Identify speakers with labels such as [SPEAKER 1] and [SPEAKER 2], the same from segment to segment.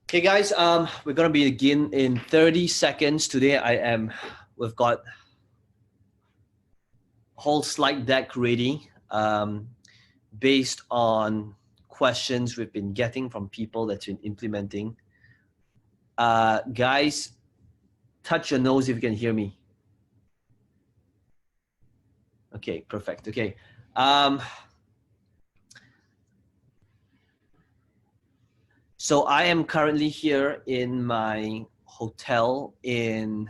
[SPEAKER 1] Okay, guys, we're gonna begin in 30 seconds. Today, we've got a whole slide deck ready, based on questions we've been getting from people that's been implementing. Guys, touch your nose if you can hear me. Okay, perfect. Okay. So I am currently here in my hotel in,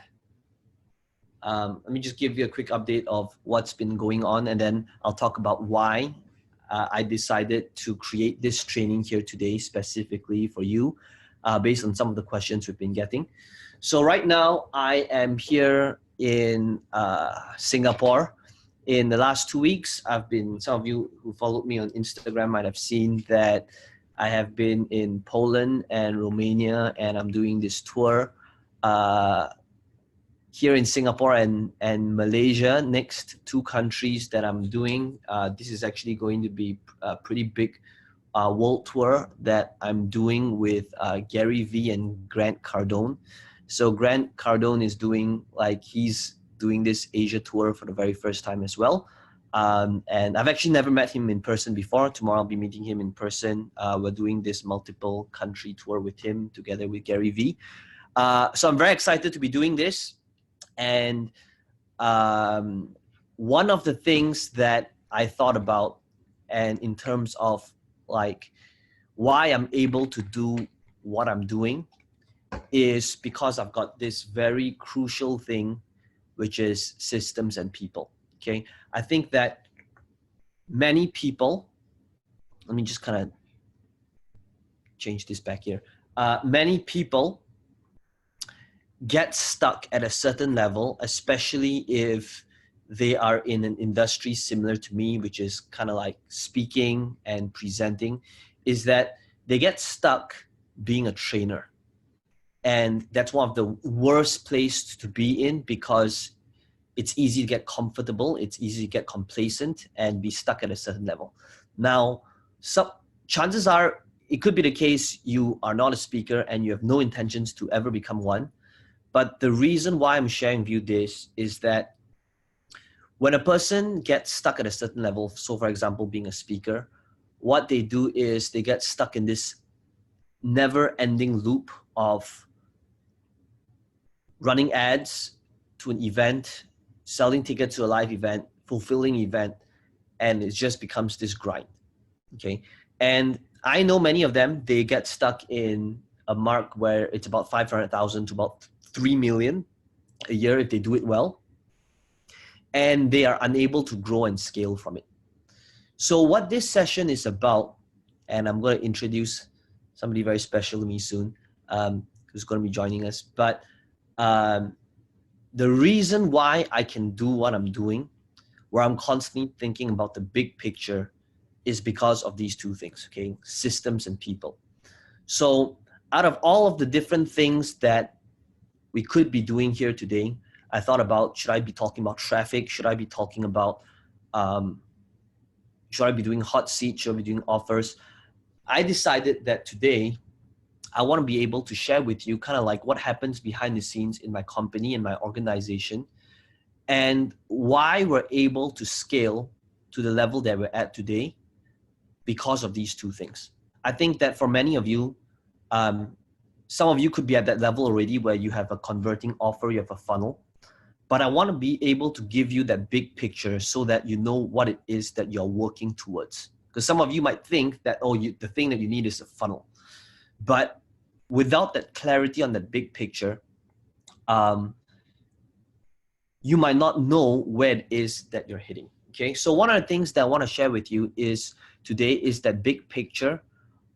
[SPEAKER 1] let me just give you a quick update of what's been going on, and then I'll talk about why I decided to create this training here today specifically for you, based on some of the questions we've been getting. So right now I am here in Singapore. In the last 2 weeks, some of you who followed me on Instagram might have seen that I have been in Poland and Romania, and I'm doing this tour here in Singapore and Malaysia. Next two countries that I'm doing. This is actually going to be a pretty big world tour that I'm doing with Gary Vee and Grant Cardone. So Grant Cardone is he's doing this Asia tour for the very first time as well. And I've actually never met him in person before. Tomorrow I'll be meeting him in person. We're doing this multiple country tour with him together with Gary Vee. So I'm very excited to be doing this. And one of the things that I thought about, and in terms of like why I'm able to do what I'm doing, is because I've got this very crucial thing, which is systems and people. Okay, I think that many people, let me just kind of change this back here. Many people get stuck at a certain level, especially if they are in an industry similar to me, which is kind of like speaking and presenting, is that they get stuck being a trainer. And that's one of the worst places to be in, because it's easy to get comfortable, it's easy to get complacent and be stuck at a certain level. Now, chances are it could be the case you are not a speaker and you have no intentions to ever become one. But the reason why I'm sharing with you this is that when a person gets stuck at a certain level, so for example, being a speaker, what they do is they get stuck in this never-ending loop of running ads to an event, selling tickets to a live event, fulfilling event, and it just becomes this grind, okay? And I know many of them, they get stuck in a mark where it's about 500,000 to about 3 million a year if they do it well, and they are unable to grow and scale from it. So what this session is about, and I'm going to introduce somebody very special to me soon, who's going to be joining us, but the reason why I can do what I'm doing, where I'm constantly thinking about the big picture, is because of these two things, okay? Systems and people. So out of all of the different things that we could be doing here today, I thought about, should I be talking about traffic? Should I be talking about, should I be doing hot seat? Should I be doing offers? I decided that today, I want to be able to share with you kind of like what happens behind the scenes in my company and my organization, and why we're able to scale to the level that we're at today because of these two things. I think that for many of you, some of you could be at that level already where you have a converting offer, you have a funnel, but I want to be able to give you that big picture so that you know what it is that you're working towards. Because some of you might think that, the thing that you need is a funnel. But without that clarity on that big picture, you might not know where it is that you're hitting, okay? So one of the things that I want to share with you today is that big picture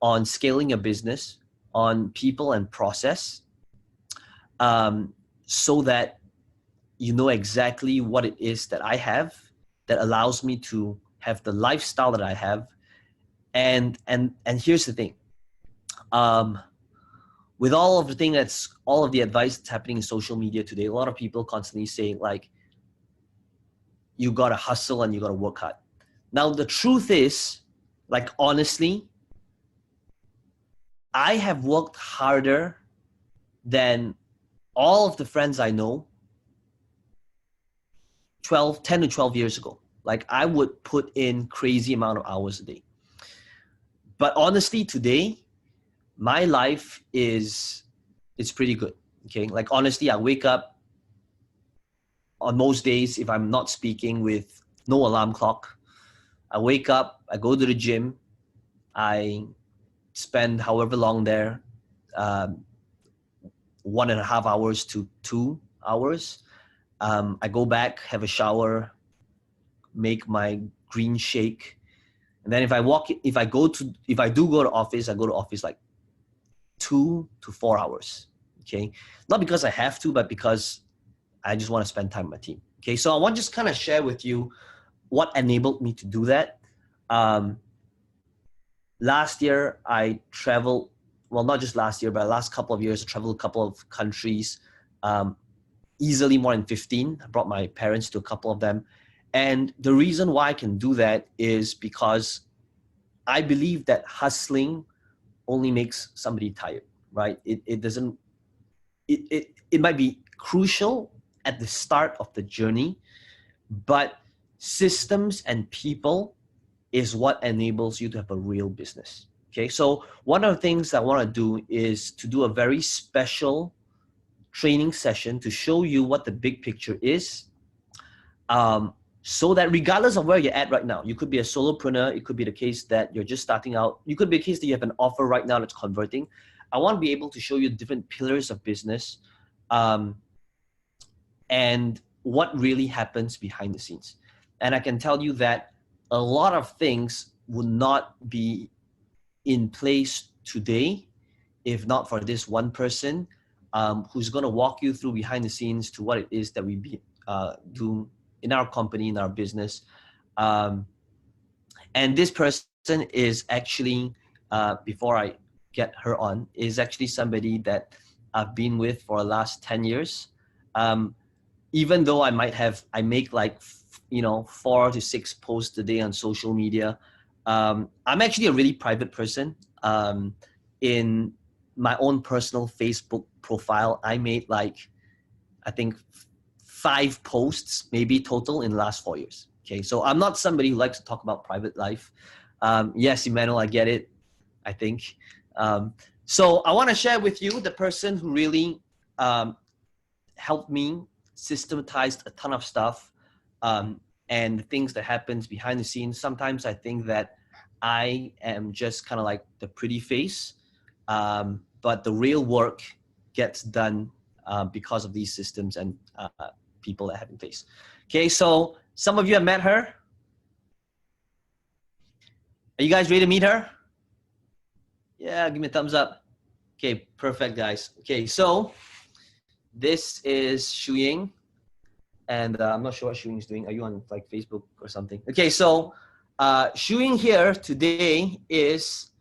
[SPEAKER 1] on scaling your business, on people and process, so that you know exactly what it is that I have that allows me to have the lifestyle that I have. And here's the thing. With all of the advice that's happening in social media today, a lot of people constantly say like, you gotta hustle and you gotta work hard. Now, the truth is, like, honestly, I have worked harder than all of the friends I know 10 to 12 years ago. Like I would put in crazy amount of hours a day. But honestly, today, my life it's pretty good. Okay. Like honestly, I wake up on most days, if I'm not speaking, with no alarm clock. I wake up, I go to the gym, I spend however long there, um, 1.5 hours to 2 hours. I go back, have a shower, make my green shake, and then if I do go to office, I go to office like 2 to 4 hours. Okay, not because I have to, but because I just want to spend time with my team. Okay, so I want to just kind of share with you what enabled me to do that. Um, Last year, I traveled, well, not just last year, but the last couple of years, I traveled a couple of countries, um, easily more than 15. I brought my parents to a couple of them. And the reason why I can do that is because I believe that hustling only makes somebody tired, right? It doesn't, it might be crucial at the start of the journey, but systems and people is what enables you to have a real business. Okay, so one of the things I want to do is to do a very special training session to show you what the big picture is, so that regardless of where you're at right now, you could be a solopreneur, it could be the case that you're just starting out, you could be a case that you have an offer right now that's converting. I want to be able to show you different pillars of business, and what really happens behind the scenes. And I can tell you that a lot of things would not be in place today if not for this one person, who's going to walk you through behind the scenes to what it is that we do in our company, in our business. Um, and this person is actually, before I get her on, is actually somebody that I've been with for the last 10 years. Even though I make like, 4 to 6 posts a day on social media. I'm actually a really private person. In my own personal Facebook profile, I made like, I think 5 posts maybe total in the last 4 years. Okay, so I'm not somebody who likes to talk about private life. Yes, Emmanuel, I get it, I think. So I want to share with you the person who really helped me systematize a ton of stuff, and the things that happens behind the scenes. Sometimes I think that I am just kind of like the pretty face, but the real work gets done because of these systems and people that have in place. Okay, so some of you have met her. Are you guys ready to meet her? Yeah, give me a thumbs up. Okay, perfect, guys. Okay, so this is Shu Ying, and I'm not sure what Shu Ying is doing. Are you on like Facebook or something? Okay, so Shu Ying here today is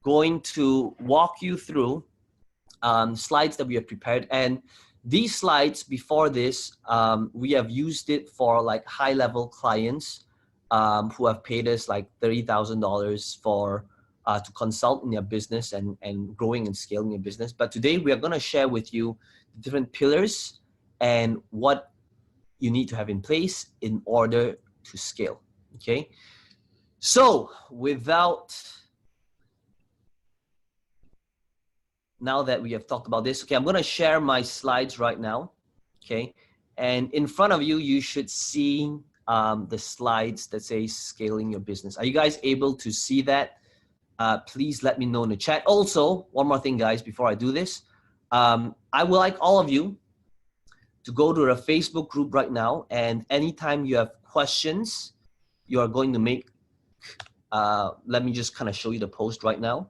[SPEAKER 1] going to walk you through slides that we have prepared. And these slides before this, we have used it for like high-level clients who have paid us like $30,000 for to consult in their business and growing and scaling your business. But today we are going to share with you the different pillars and what you need to have in place in order to scale. Okay, so now that we have talked about this, okay, I'm going to share my slides right now. Okay, and in front of you, you should see the slides that say scaling your business. Are you guys able to see that? Please let me know in the chat. Also, one more thing, guys, before I do this, I would like all of you to go to the Facebook group right now, and anytime you have questions, you are going to make, let me just kind of show you the post right now.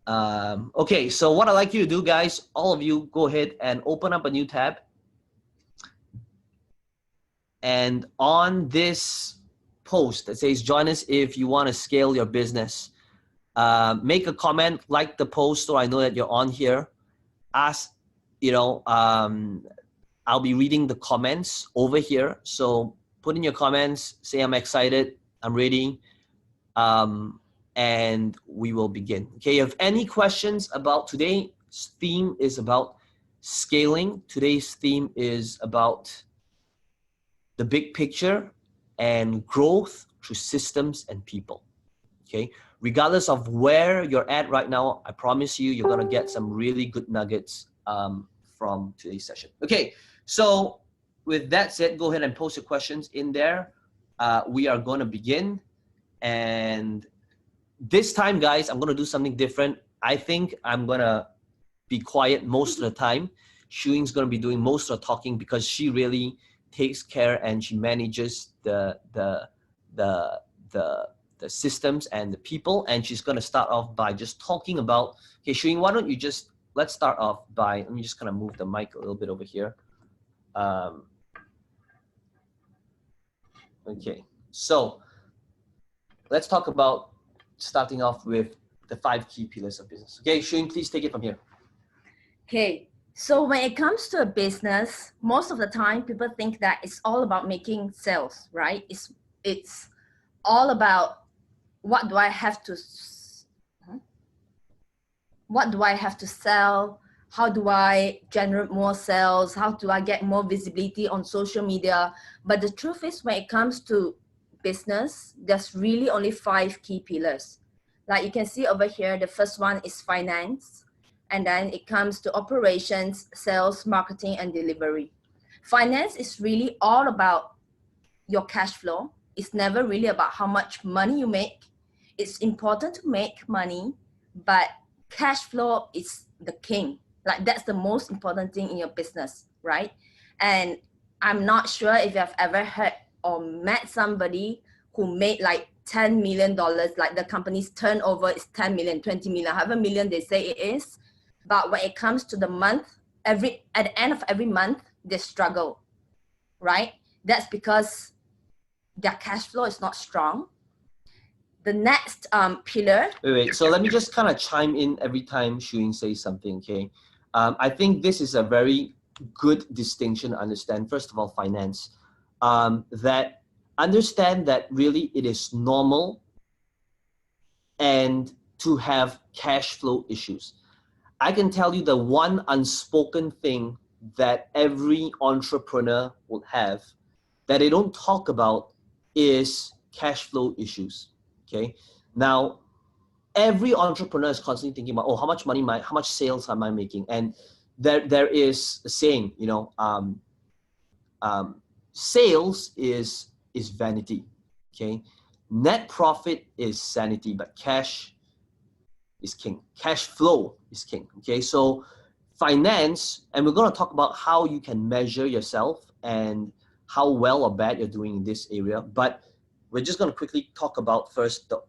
[SPEAKER 1] Okay, so what I'd like you to do, guys, all of you, go ahead and open up a new tab. And on this post that says, join us if you want to scale your business, make a comment, like the post so I know that you're on here. Ask, I'll be reading the comments over here. So put in your comments, say I'm excited, I'm ready. and we will begin. Okay, if any questions about today's theme is about scaling. Today's theme is about the big picture and growth through systems and people. Okay, regardless of where you're at right now, I promise you, you're gonna get some really good nuggets from today's session. Okay, so with that said, go ahead and post your questions in there. We are gonna begin, and this time, guys, I'm gonna do something different. I think I'm gonna be quiet most of the time. Shuing's gonna be doing most of the talking because she really takes care and she manages the systems and the people. And she's gonna start off by just talking about. Okay, Shuing, why don't you just let's start off by. Let me just kind of move the mic a little bit over here. Okay, so let's talk about starting off with the 5 key pillars of business. Okay, Shuing, please take it from here.
[SPEAKER 2] Okay, so when it comes to a business, most of the time people think that it's all about making sales, right? It's all about what do I have to sell? How do I generate more sales? How do I get more visibility on social media? But the truth is, when it comes to business, there's really only 5 key pillars. Like you can see over here, the first one is finance, and then it comes to operations, sales, marketing, and delivery. Finance is really all about your cash flow. It's never really about how much money you make. It's important to make money, but cash flow is the king. Like that's the most important thing in your business, right? And I'm not sure if you've ever heard or met somebody who made like $10 million, like the company's turnover is 10 million, 20 million, however million they say it is. But when it comes to the month, at the end of every month, they struggle, right? That's because their cash flow is not strong. The next pillar.
[SPEAKER 1] Wait. So let me just kind of chime in every time Shuing says something, okay? I think this is a very good distinction to understand. First of all, finance. That understand that really it is normal and to have cash flow issues. I can tell you the one unspoken thing that every entrepreneur will have that they don't talk about is cash flow issues. Okay. Now, every entrepreneur is constantly thinking about, oh, how much sales am I making? And there is a saying, you know, sales is vanity. Okay. Net profit is sanity, but cash is king. Cash flow is king. Okay. So finance, and we're going to talk about how you can measure yourself and how well or bad you're doing in this area. But we're just going to quickly talk about first the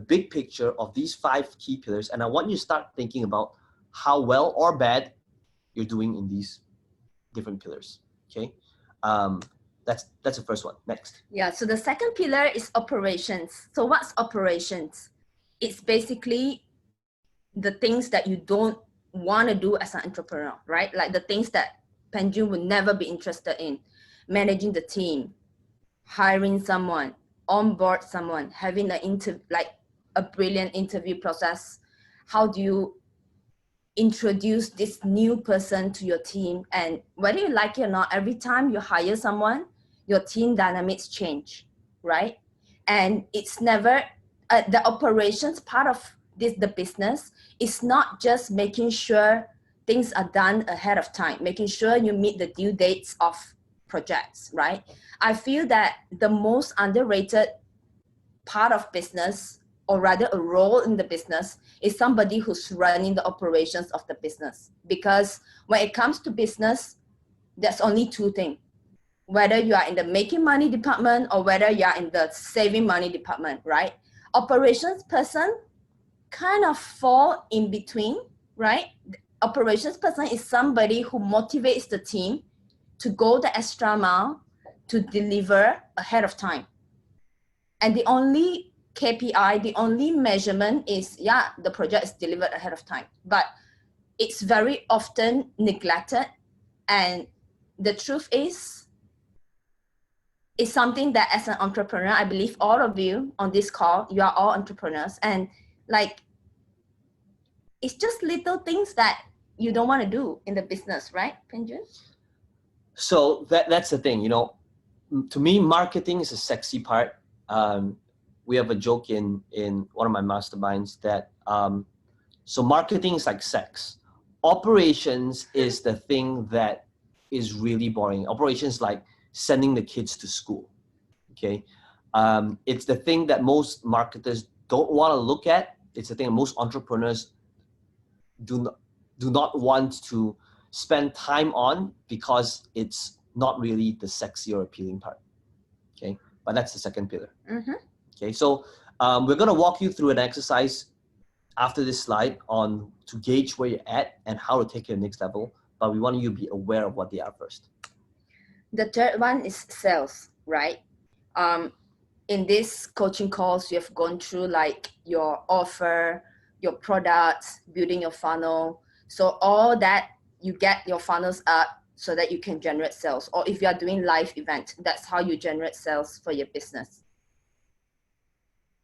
[SPEAKER 1] big picture of these 5 key pillars. And I want you to start thinking about how well or bad you're doing in these different pillars. Okay. That's the first one. Next.
[SPEAKER 2] Yeah. So the second pillar is operations. So what's operations? It's basically the things that you don't want to do as an entrepreneur, right? Like the things that Peng Joon would never be interested in. Managing the team, hiring someone, onboard someone, having a brilliant interview process. How do you introduce this new person to your team? And whether you like it or not, every time you hire someone, your team dynamics change, right? And it's never the operations part of the business is not just making sure things are done ahead of time, making sure you meet the due dates of projects, right? I feel that the most underrated part of business, or rather a role in the business, is somebody who's running the operations of the business. Because when it comes to business, there's only 2 things. Whether you are in the making money department or whether you are in the saving money department, right? Operations person kind of fall in between, right? The operations person is somebody who motivates the team to go the extra mile to deliver ahead of time. And the only KPI, the only measurement is, yeah, the project is delivered ahead of time. But it's very often neglected. And the truth is, it's something that as an entrepreneur, I believe all of you on this call, you are all entrepreneurs, and like, it's just little things that you don't want to do in the business, right, Peng Joon?
[SPEAKER 1] So that's the thing, you know, to me, marketing is a sexy part. We have a joke in one of my masterminds that, so marketing is like sex. Operations is the thing that is really boring. Operations like sending the kids to school, okay? It's the thing that most marketers don't want to look at. It's the thing that most entrepreneurs do not want to spend time on because it's not really the sexy or appealing part, okay? But that's the second pillar.
[SPEAKER 2] Mm-hmm.
[SPEAKER 1] Okay, so we're gonna walk you through an exercise after this slide on to gauge where you're at and how to take it to the next level, but we want you to be aware of what they are first.
[SPEAKER 2] The third one is sales, right? In this coaching course, you have gone through like your offer, your products, building your funnel. So all that, you get your funnels up so that you can generate sales. Or if you are doing live event, that's how you generate sales for your business.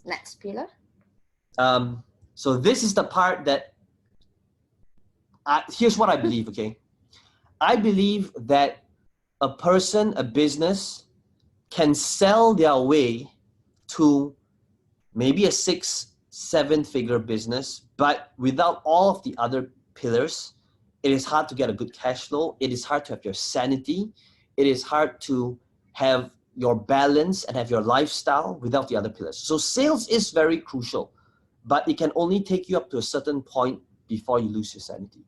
[SPEAKER 2] Next pillar.
[SPEAKER 1] So this is the part that, here's what I believe, okay? I believe that a person, a business, can sell their way to maybe a 6-7 figure business, but without all of the other pillars, it is hard to get a good cash flow. It is hard to have your sanity. It is hard to have your balance and have your lifestyle without the other pillars. So sales is very crucial, but it can only take you up to a certain point before you lose your sanity.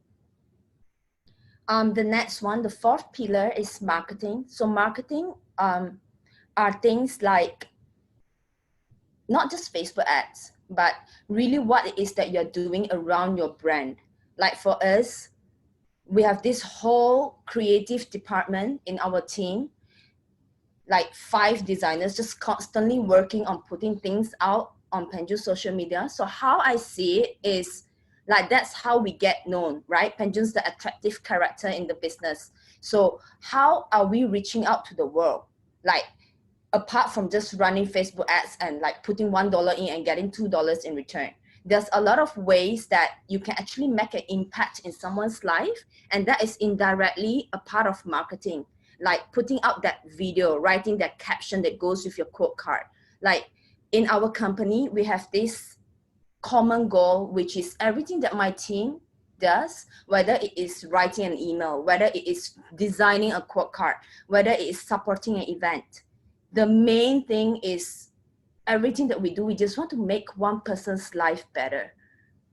[SPEAKER 2] The next one, the fourth pillar, is marketing. So marketing are things like not just Facebook ads, but really what it is that you're doing around your brand. Like for us, we have this whole creative department in our team, like 5 designers just constantly working on putting things out on Peng Joon social media. So how I see it is like, that's how we get known, right? Peng Joon's the attractive character in the business. So how are we reaching out to the world? Like, apart from just running Facebook ads and like putting $1 in and getting $2 in return, there's a lot of ways that you can actually make an impact in someone's life, and that is indirectly a part of marketing, like putting out that video, writing that caption that goes with your quote card. Like in our company, we have this common goal, which is everything that my team does, whether it is writing an email, whether it is designing a quote card, whether it is supporting an event, the main thing is everything that we do, we just want to make one person's life better.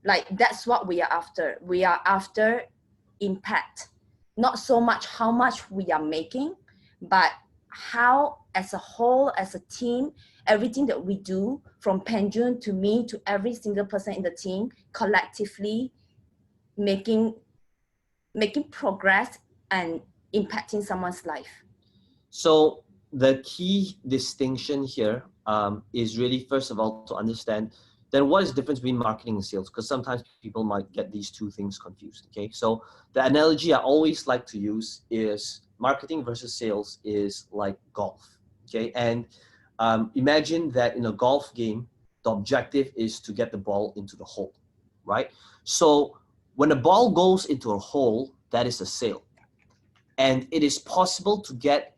[SPEAKER 2] Like, that's what we are after. We are after impact, not so much how much we are making, but how as a whole, as a team, everything that we do, from Peng Joon to me to every single person in the team, collectively making progress and impacting someone's life.
[SPEAKER 1] So the key distinction here is really, first of all, to understand then what is the difference between marketing and sales, because sometimes people might get these two things confused. Okay, so the analogy I always like to use is marketing versus sales is like golf. Okay, and imagine that in a golf game, the objective is to get the ball into the hole, right? So when the ball goes into a hole, that is a sale, and it is possible to get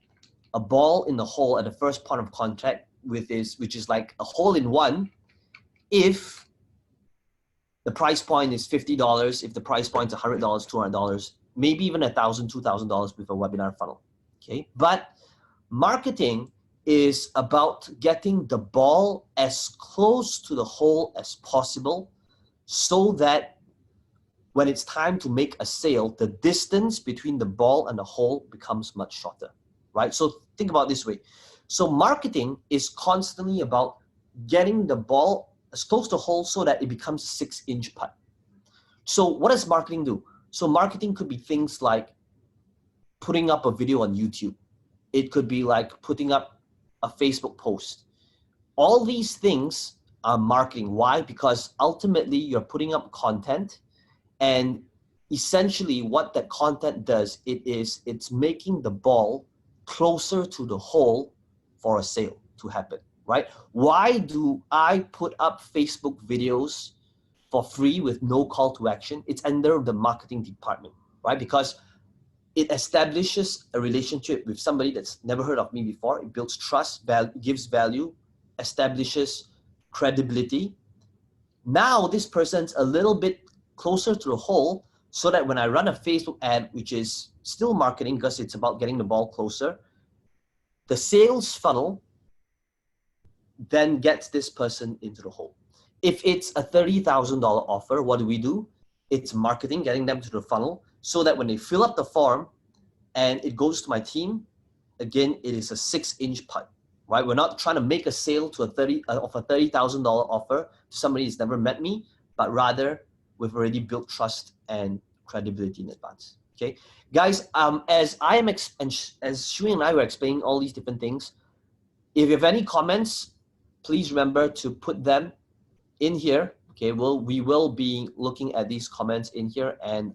[SPEAKER 1] a ball in the hole at the first point of contact with this, which is like a hole in one, if the price point is $50, if the price point is $100, $200, maybe even $1,000, $2,000 with a webinar funnel. Okay, but marketing is about getting the ball as close to the hole as possible, so that when it's time to make a sale, the distance between the ball and the hole becomes much shorter, right? So think about it this way. So marketing is constantly about getting the ball as close to the hole so that it becomes a 6-inch putt. So what does marketing do? So marketing could be things like putting up a video on YouTube. It could be like putting up a Facebook post. All these things are marketing. Why? Because ultimately you're putting up content, and essentially what that content does, it's making the ball closer to the hole for a sale to happen, right? Why do I put up Facebook videos for free with no call to action? It's under the marketing department, right? Because it establishes a relationship with somebody that's never heard of me before. It builds trust, gives value, establishes credibility. Now this person's a little bit closer to the hole, so that when I run a Facebook ad, which is still marketing because it's about getting the ball closer, the sales funnel then gets this person into the hole. If it's a $30,000 offer, what do? It's marketing, getting them to the funnel, so that when they fill up the form and it goes to my team, again, it is a 6-inch putt, right? We're not trying to make a sale to a $30,000 offer to somebody who's never met me, but rather we've already built trust and credibility in advance. Okay, guys, as Shui and I were explaining all these different things, if you have any comments, please remember to put them in here. Okay, we will be looking at these comments in here and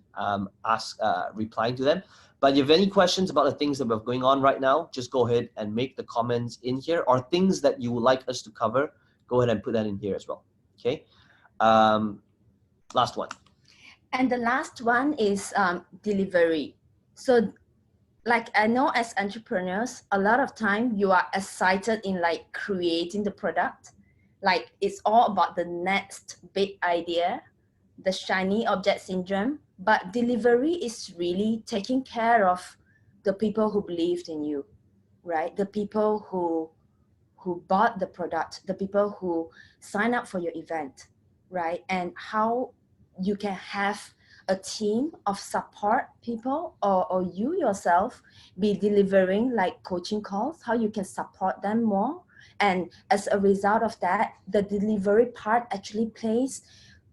[SPEAKER 1] replying to them. But if you have any questions about the things that we're going on right now, just go ahead and make the comments in here, or things that you would like us to cover, go ahead and put that in here as well. Okay, last one.
[SPEAKER 2] And the last one is delivery. So like I know as entrepreneurs, a lot of time you are excited in like creating the product. Like it's all about the next big idea, the shiny object syndrome, but delivery is really taking care of the people who believed in you, right? The people who bought the product, the people who sign up for your event, right? And how you can have a team of support people, or you yourself be delivering like coaching calls, how you can support them more. And as a result of that, the delivery part actually plays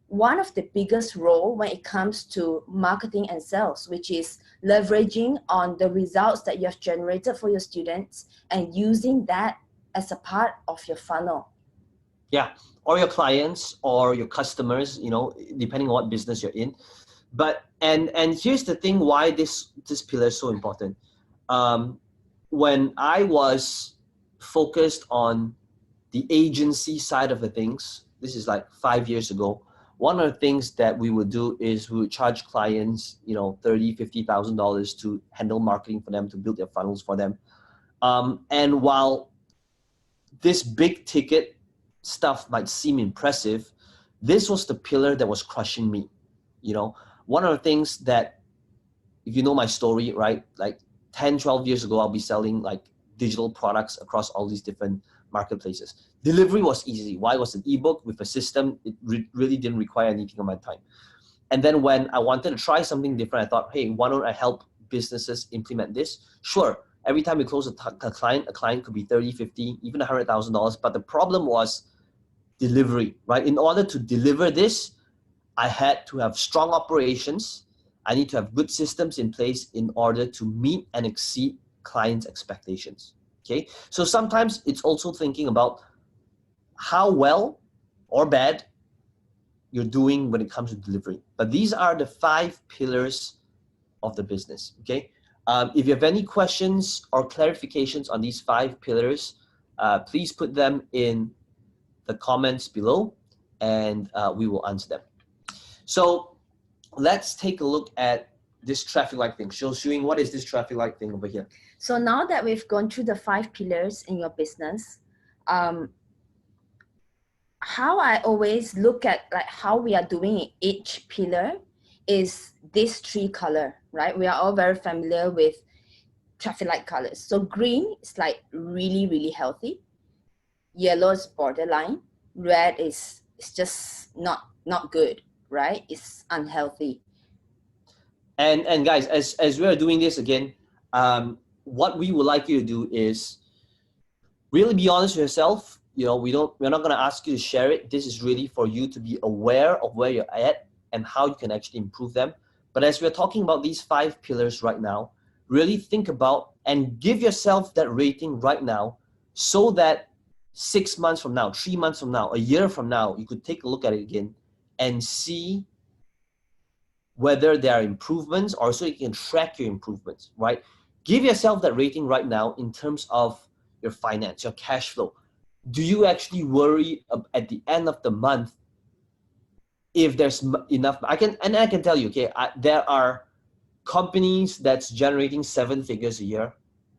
[SPEAKER 2] one of the biggest role when it comes to marketing and sales, which is leveraging on the results that you have generated for your students and using that as a part of your funnel.
[SPEAKER 1] Yeah, or your clients or your customers, you know, depending on what business you're in. But and here's the thing, why this pillar is so important. When I was focused on the agency side of the things, this is like 5 years ago, one of the things that we would do is we would charge clients, you know, $30,000-$50,000 to handle marketing for them, to build their funnels for them. And while this big ticket stuff might seem impressive, this was the pillar that was crushing me. You know, one of the things that, if you know my story, right, like 10, 12 years ago, I'll be selling like digital products across all these different marketplaces. Delivery was easy. Why? It was an ebook with a system. It really didn't require anything of my time. And then when I wanted to try something different, I thought, hey, why don't I help businesses implement this? Sure. Every time we close a client could be 30, 50, even $100,000. But the problem was delivery, right? In order to deliver this, I had to have strong operations. I need to have good systems in place in order to meet and exceed clients' expectations. Okay, so sometimes it's also thinking about how well or bad you're doing when it comes to delivery. But these are the 5 pillars of the business. Okay, if you have any questions or clarifications on these 5 pillars, please put them in the comments below, and we will answer them. So let's take a look at this traffic light thing. Showing what is this traffic light thing over here?
[SPEAKER 2] So now that we've gone through the 5 pillars in your business, how I always look at like how we are doing in each pillar is this 3 color, right? We are all very familiar with traffic light colors. So green is like really, really healthy. Yellow is borderline. Red is just not good, right? It's unhealthy.
[SPEAKER 1] And guys, as we are doing this again, what we would like you to do is really be honest with yourself. You know, we're not going to ask you to share it. This is really for you to be aware of where you're at and how you can actually improve them. But as we're talking about these 5 pillars right now, really think about and give yourself that rating right now, so that 6 months from now, 3 months from now, a year from now, you could take a look at it again and see whether there are improvements, or so you can track your improvements, right? Give yourself that rating right now in terms of your finance, your cash flow, do you actually worry at the end of the month if there's enough? I can tell you, okay, there are companies that's generating 7 figures a year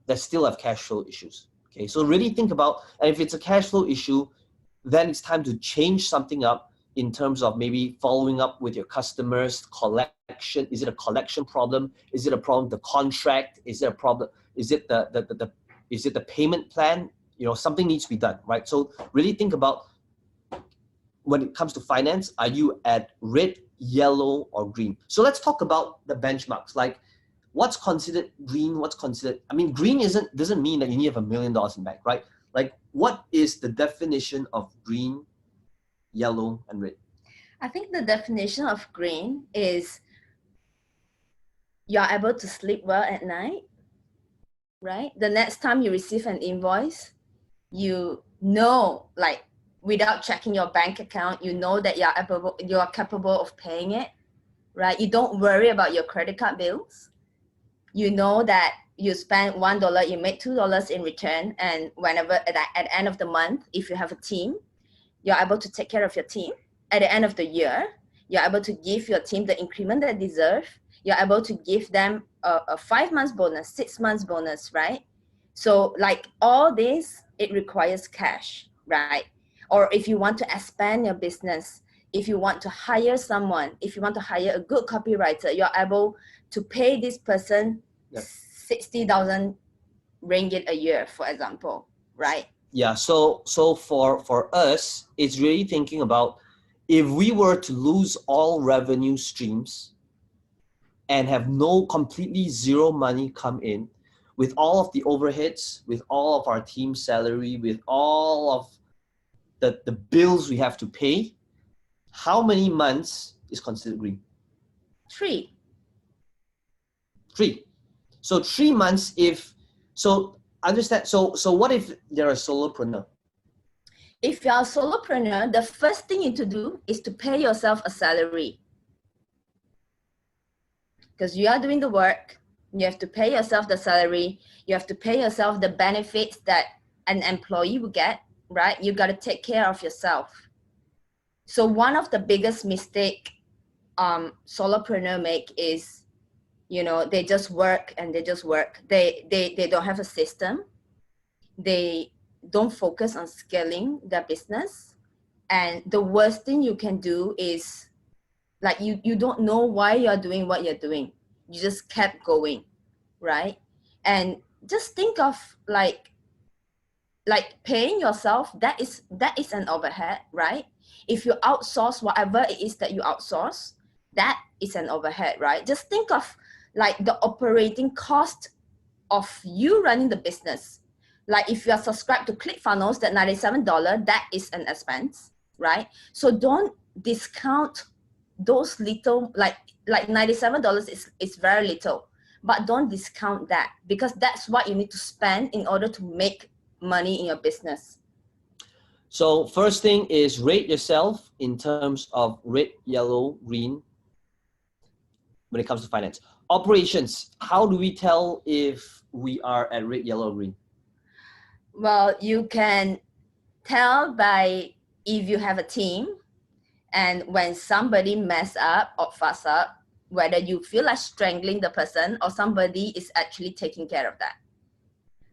[SPEAKER 1] that still have cash flow issues. Okay, so really think about, and if it's a cash flow issue, then it's time to change something up in terms of maybe following up with your customers, collection. Is it a collection problem? Is it a problem with the contract? Is it a problem? Is it is it the payment plan? You know, something needs to be done, right? So really think about, when it comes to finance, are you at red, yellow, or green? So let's talk about the benchmarks. Like, what's considered green? What's considered? I mean, green doesn't mean that you need to have $1 million in bank, right? Like, what is the definition of green, yellow, and red?
[SPEAKER 2] I think the definition of green is you're able to sleep well at night, right? The next time you receive an invoice, you know, like, without checking your bank account, you know that you're capable of paying it, right? You don't worry about your credit card bills. You know that you spend $1, you make $2 in return, and whenever at the end of the month, if you have a team, you're able to take care of your team. At the end of the year, you're able to give your team the increment they deserve. You're able to give them a 5 months bonus, 6 months bonus, right? So like all this, it requires cash, right? Or if you want to expand your business, if you want to hire someone, if you want to hire a good copywriter, you're able to pay this person 60,000 ringgit a year, for example, right?
[SPEAKER 1] Yeah, so for us, it's really thinking about, if we were to lose all revenue streams and have completely zero money come in, with all of the overheads, with all of our team salary, with all of the bills we have to pay, how many months is considered green?
[SPEAKER 2] 3.
[SPEAKER 1] 3. So 3 months. Understand. So what if they're a solopreneur?
[SPEAKER 2] If you're a solopreneur, the first thing you need to do is to pay yourself a salary. Because you are doing the work, you have to pay yourself the salary, you have to pay yourself the benefits that an employee will get, right? You got to take care of yourself. So one of the biggest mistake solopreneur make is, you know, they just work and they just work. They don't have a system. They don't focus on scaling their business. And the worst thing you can do is, like, you don't know why you're doing what you're doing. You just kept going, right? And just think of like paying yourself, that is an overhead, right? If you outsource whatever it is that you outsource, that is an overhead, right? Just think of like the operating cost of you running the business. Like if you are subscribed to ClickFunnels, that $97, that is an expense, right? So don't discount those little, like $97 is very little, but don't discount that, because that's what you need to spend in order to make money in your business.
[SPEAKER 1] So first thing is rate yourself in terms of red, yellow, green when it comes to finance. Operations, how do we tell if we are at red, yellow, green?
[SPEAKER 2] Well, you can tell by if you have a team, and when somebody mess up or fuss up, whether you feel like strangling the person or somebody is actually taking care of that.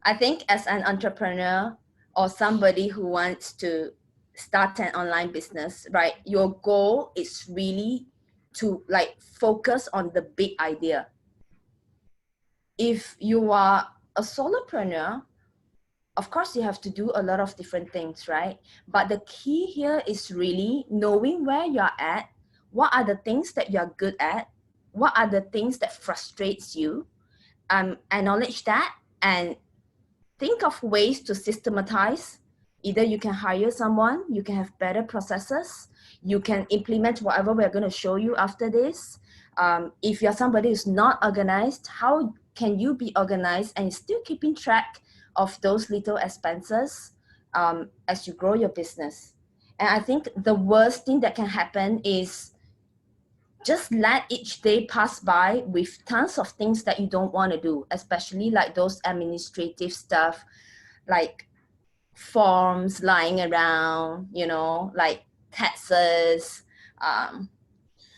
[SPEAKER 2] I think as an entrepreneur or somebody who wants to start an online business, right, your goal is really to like focus on the big idea. If you are a solopreneur, of course you have to do a lot of different things, right? But the key here is really knowing where you're at, what are the things that you're good at, what are the things that frustrates you, acknowledge that, and think of ways to systematize. Either you can hire someone, you can have better processes, you can implement whatever we're going to show you after this. If you're somebody who's not organized, how can you be organized and still keeping track of those little expenses as you grow your business? And I think the worst thing that can happen is just let each day pass by with tons of things that you don't want to do, especially like those administrative stuff, like forms lying around, you know, like taxes,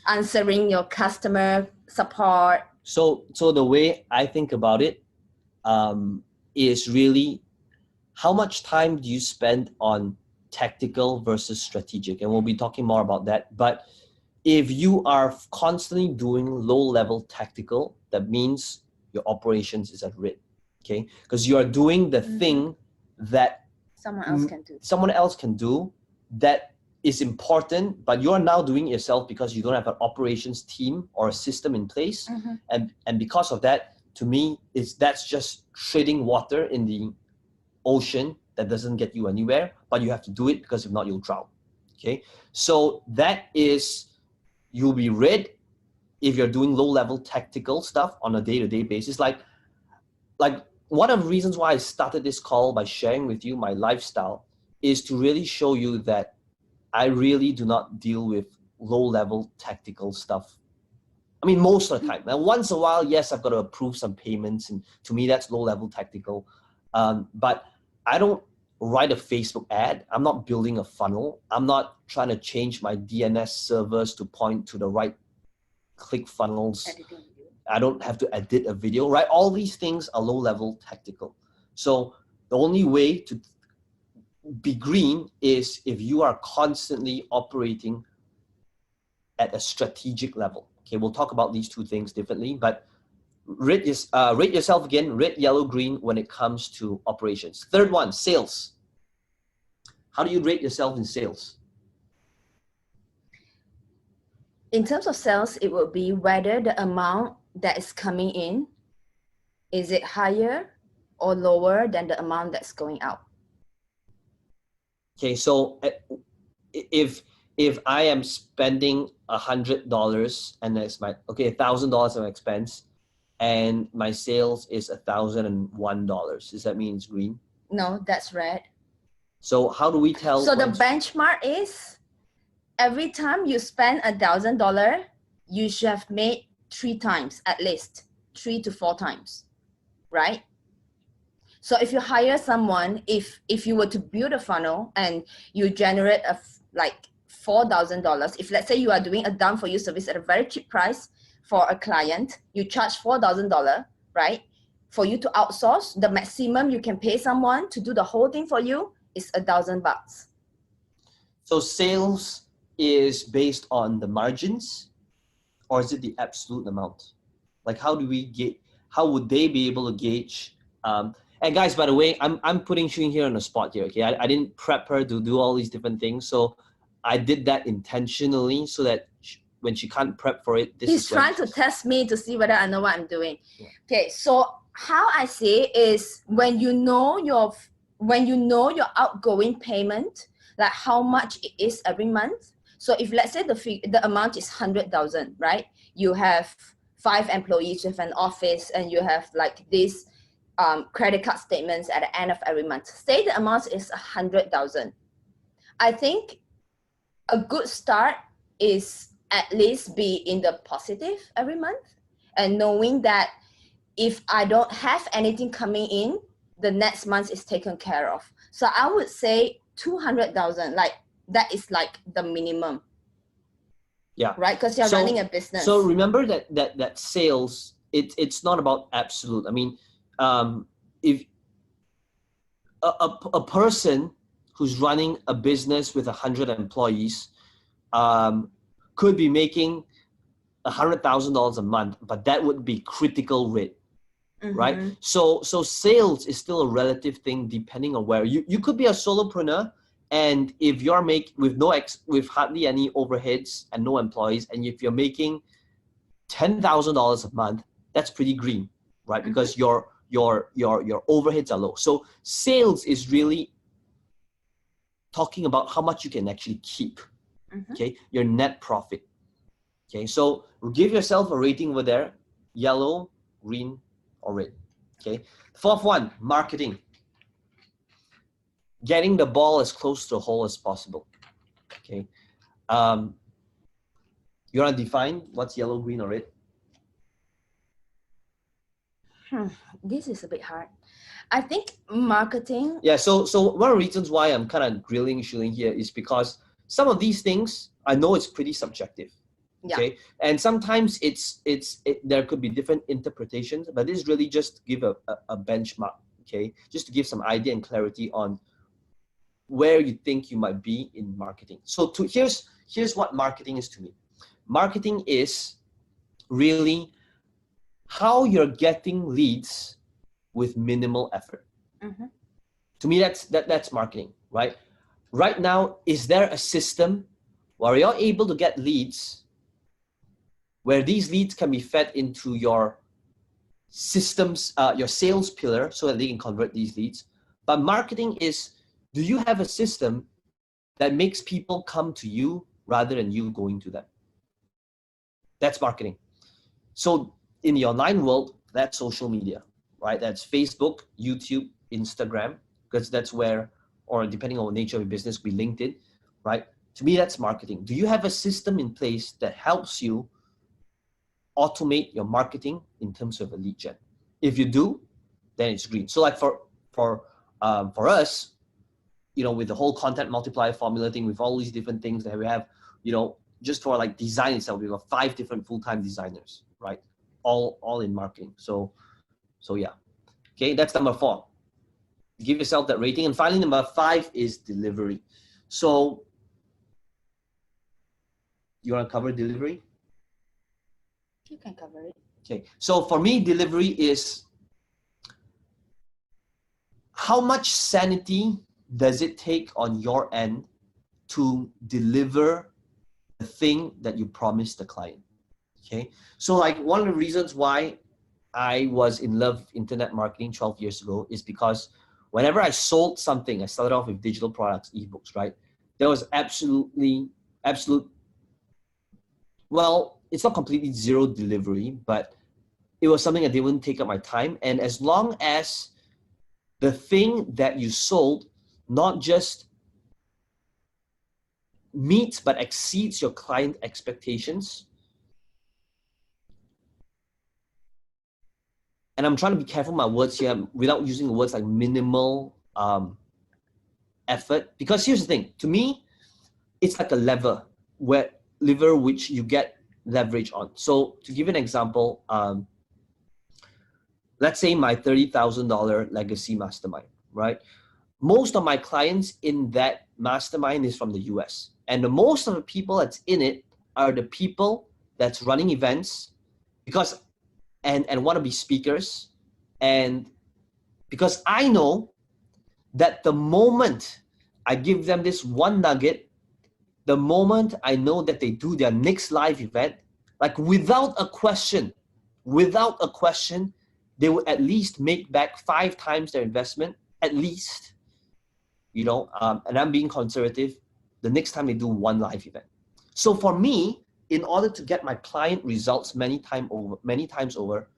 [SPEAKER 2] answering your customer support.
[SPEAKER 1] So the way I think about it is really how much time do you spend on tactical versus strategic? And we'll be talking more about that. But if you are constantly doing low-level tactical, that means your operations is at risk, okay? Because you are doing the thing that
[SPEAKER 2] someone else can
[SPEAKER 1] do that is important, but you're now doing it yourself because you don't have an operations team or a system in place. And because of that, to me, that's just treading water in the ocean that doesn't get you anywhere, but you have to do it because if not, you'll drown. Okay, so that is, you'll be red if you're doing low-level tactical stuff on a day-to-day basis. Like one of the reasons why I started this call by sharing with you my lifestyle is to really show you that I really do not deal with low-level tactical stuff. I mean, most of the time. Now, once in a while, yes, I've got to approve some payments, and to me, that's low-level tactical. But I don't write a Facebook ad. I'm not building a funnel. I'm not trying to change my DNS servers to point to the right click funnels. I don't have to edit a video, right? All these things are low-level tactical. So the only way to be green is if you are constantly operating at a strategic level. Okay, we'll talk about these two things differently, but rate yourself again, red, yellow, green when it comes to operations. Third one, sales. How do you rate yourself in sales?
[SPEAKER 2] In terms of sales, it will be whether the amount that is coming in, is it higher or lower than the amount that's going out?
[SPEAKER 1] Okay, so if I am spending $100 and that's my, okay, $1,000 of expense, and my sales is $1,001, does that mean it's green?
[SPEAKER 2] No, that's red.
[SPEAKER 1] So how do we tell?
[SPEAKER 2] So the benchmark is every time you spend $1,000, you should have made 3 times, at least 3 to 4 times, right? So if you hire someone, if you were to build a funnel and you generate like $4,000, if let's say you are doing a done for you service at a very cheap price for a client, you charge $4,000, right? For you to outsource, the maximum you can pay someone to do the whole thing for you is $1,000.
[SPEAKER 1] So sales is based on the margins, or is it the absolute amount? Like how would they be able to gauge? And guys, by the way, I'm putting Shun here on the spot here, okay? I didn't prep her to do all these different things, so I did that intentionally so that when she can't prep for it,
[SPEAKER 2] he's trying to test me to see whether I know what I'm doing. Yeah. Okay, so how I say is when you know your outgoing payment, like how much it is every month. So if let's say the amount is 100,000, right? You have 5 employees, you have an office, and you have like this credit card statements at the end of every month. Say the amount is 100,000. I think a good start is at least be in the positive every month, and knowing that if I don't have anything coming in, the next month is taken care of. So I would say 200,000, like that is like the minimum.
[SPEAKER 1] Yeah.
[SPEAKER 2] Right, because you're running a business.
[SPEAKER 1] So remember that sales, it's not about absolute. I mean, if a person who's running a business with 100 employees could be making $100,000 a month, but that would be critical rate, right? So sales is still a relative thing depending on where you could be a solopreneur, and if you're with hardly any overheads and no employees, and if you're making $10,000 a month, that's pretty green, right? Because your overheads are low. So sales is really talking about how much you can actually keep. Okay, your net profit. Okay, so give yourself a rating over there: yellow, green, or red. Okay, fourth one, marketing. Getting the ball as close to the hole as possible. Okay, you want to define what's yellow, green, or red?
[SPEAKER 2] This is a bit hard. I think marketing.
[SPEAKER 1] Yeah, so one of the reasons why I'm kind of shilling here is because some of these things I know it's pretty subjective. Okay, and sometimes there could be different interpretations, but this is really just to give a benchmark. Okay, just to give some idea and clarity on where you think you might be in marketing. So here's what marketing is to me. Marketing is really how you're getting leads with minimal effort.
[SPEAKER 2] Mm-hmm.
[SPEAKER 1] To me, that's marketing, right? Right now, is there a system where you're able to get leads, where these leads can be fed into your systems, your sales pillar, so that they can convert these leads? But marketing is, do you have a system that makes people come to you rather than you going to them? That's marketing. So in the online world, that's social media, right? That's Facebook, YouTube, Instagram, because that's where, or depending on the nature of your business, be LinkedIn, right? To me, that's marketing. Do you have a system in place that helps you automate your marketing in terms of a lead gen? If you do, then it's green. So like for us, you know, with the whole content multiplier formula thing, with all these different things that we have, you know, just for like design itself, we've got 5 different full-time designers, right? All in marketing. So yeah. Okay, that's number 4. Give yourself that rating. And finally, number 5 is delivery. So you want to cover delivery?
[SPEAKER 2] You can cover it.
[SPEAKER 1] Okay, so for me, delivery is how much sanity does it take on your end to deliver the thing that you promised the client. Okay, so like one of the reasons why I was in love with internet marketing 12 years ago is because whenever I sold something, I started off with digital products, ebooks, right? There was absolute, well, it's not completely zero delivery, but it was something that didn't take up my time. And as long as the thing that you sold not just meets but exceeds your client expectations, and I'm trying to be careful with my words here without using the words like minimal effort, because here's the thing, to me, it's like a lever which you get leverage on. So to give an example, let's say my $30,000 legacy mastermind, right? Most of my clients in that mastermind is from the US. And the most of the people that's in it are the people that's running events because and want to be speakers. And because I know that the moment I give them this one nugget, the moment I know that they do their next live event, like without a question, they will at least make back 5 times their investment, at least, you know, and I'm being conservative, the next time they do one live event. So for me, in order to get my client results many times over,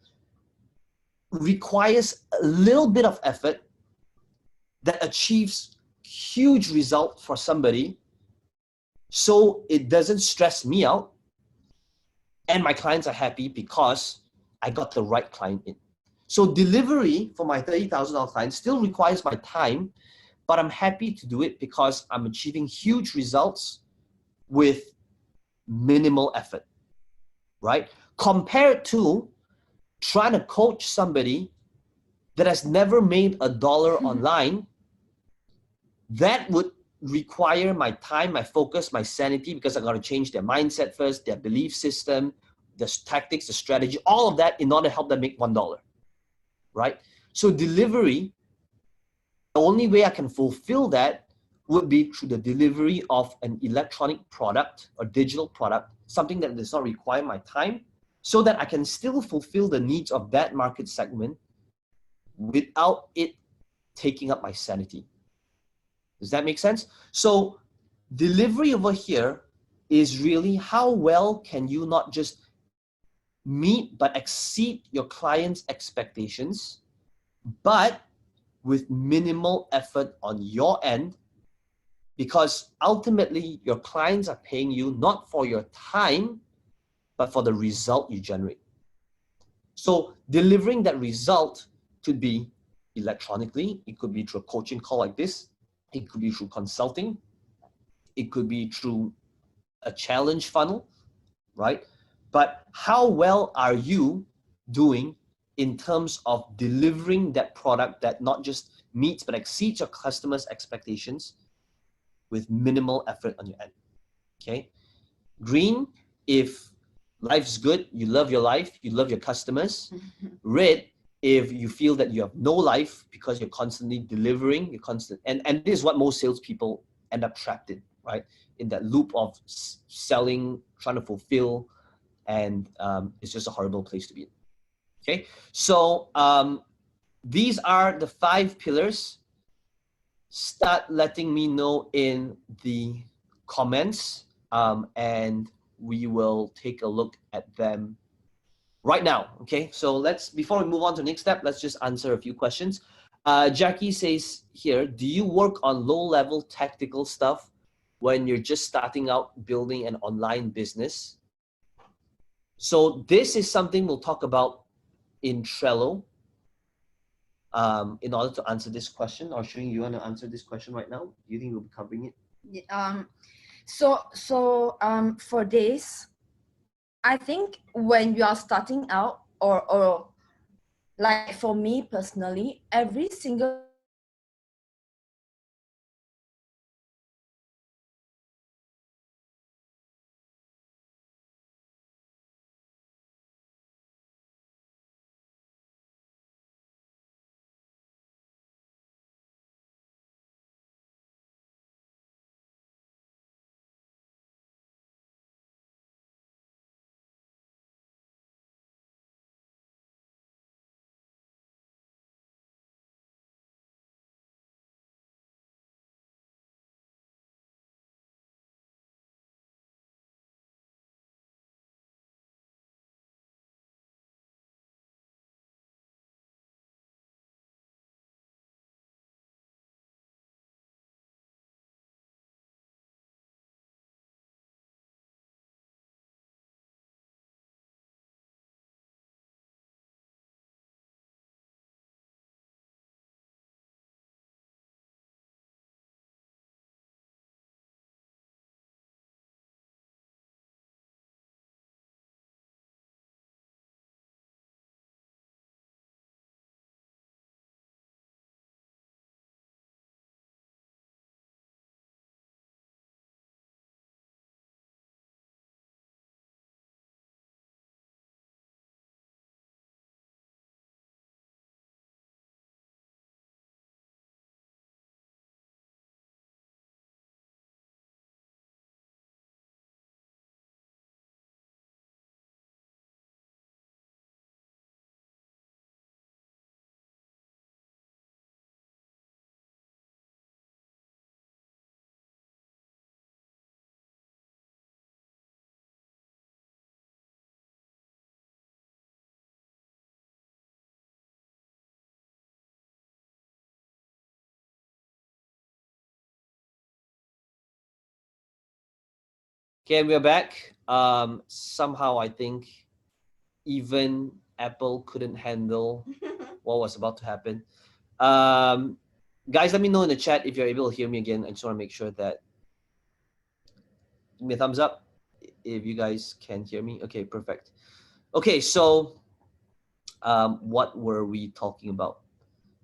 [SPEAKER 1] requires a little bit of effort that achieves huge result for somebody, so it doesn't stress me out and my clients are happy because I got the right client in. So delivery for my $30,000 client still requires my time, but I'm happy to do it because I'm achieving huge results with minimal effort, right? Compared to trying to coach somebody that has never made a dollar online, that would require my time, my focus, my sanity, because I got to change their mindset first, their belief system, the tactics, the strategy, all of that in order to help them make $1, right? So delivery, the only way I can fulfill that would be through the delivery of an electronic product or digital product, something that does not require my time, so that I can still fulfill the needs of that market segment without it taking up my sanity. Does that make sense? So delivery over here is really how well can you not just meet but exceed your client's expectations, but with minimal effort on your end, because ultimately your clients are paying you not for your time, but for the result you generate. So delivering that result could be electronically, it could be through a coaching call like this, it could be through consulting, it could be through a challenge funnel, right? But how well are you doing in terms of delivering that product that not just meets but exceeds your customers' expectations with minimal effort on your end? Okay. Green, if life's good, you love your life, you love your customers. Red, if you feel that you have no life because you're constantly delivering, and this is what most salespeople end up trapped in, right? In that loop of selling, trying to fulfill, and it's just a horrible place to be in. Okay, so these are the 5 pillars. Start letting me know in the comments, and we will take a look at them right now. Okay, so before we move on to the next step, let's just answer a few questions. Jackie says here, do you work on low-level tactical stuff when you're just starting out building an online business? So this is something we'll talk about in Trello. In order to answer this question, or Shring, you want to answer this question right now? Do you think we'll be covering it?
[SPEAKER 2] For this, I think when you are starting out, or like for me personally, every single
[SPEAKER 1] Okay, we're back. Somehow I think even Apple couldn't handle what was about to happen. Guys, let me know in the chat if you're able to hear me again. I just want to make sure that, give me a thumbs up if you guys can hear me. Okay, perfect. Okay, so what were we talking about?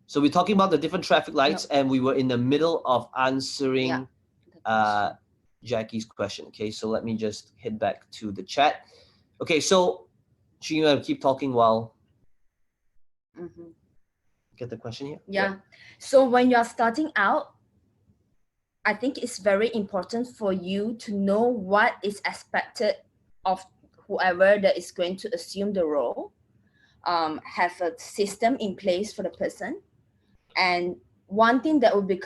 [SPEAKER 1] So we're talking about the different traffic lights, and we were in the middle of answering Jackie's question. Okay, so let me just head back to the chat. Okay, so you want to keep talking while get the question here?
[SPEAKER 2] Yeah. So when you are starting out, I think it's very important for you to know what is expected of whoever that is going to assume the role. Have a system in place for the person. And one thing that we'll be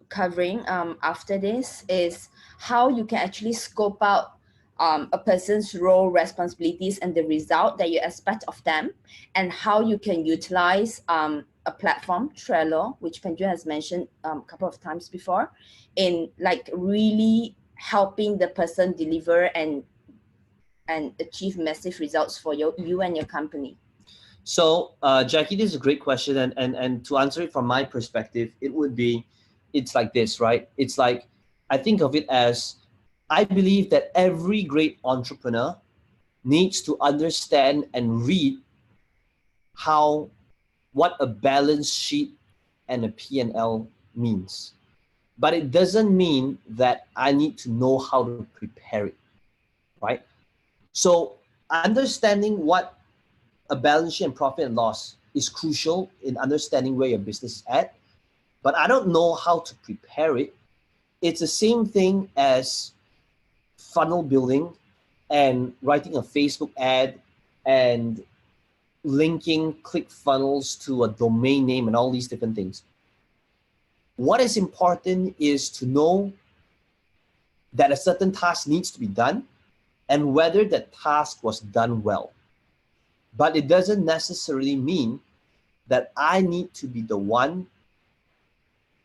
[SPEAKER 2] covering after this is how you can actually scope out a person's role, responsibilities, and the result that you expect of them, and how you can utilize a platform, Trello, which Peng Joon has mentioned a couple of times before, in like really helping the person deliver and achieve massive results for you and your company.
[SPEAKER 1] So, Jackie, this is a great question, and to answer it from my perspective, it would be, it's like this, right? It's like, I think of it as, I believe that every great entrepreneur needs to understand and read how, what a balance sheet and a P&L means. But it doesn't mean that I need to know how to prepare it, right? So understanding what a balance sheet and profit and loss is crucial in understanding where your business is at, but I don't know how to prepare it. It's the same thing as funnel building and writing a Facebook ad and linking click funnels to a domain name and all these different things. What is important is to know that a certain task needs to be done and whether that task was done well. But it doesn't necessarily mean that I need to be the one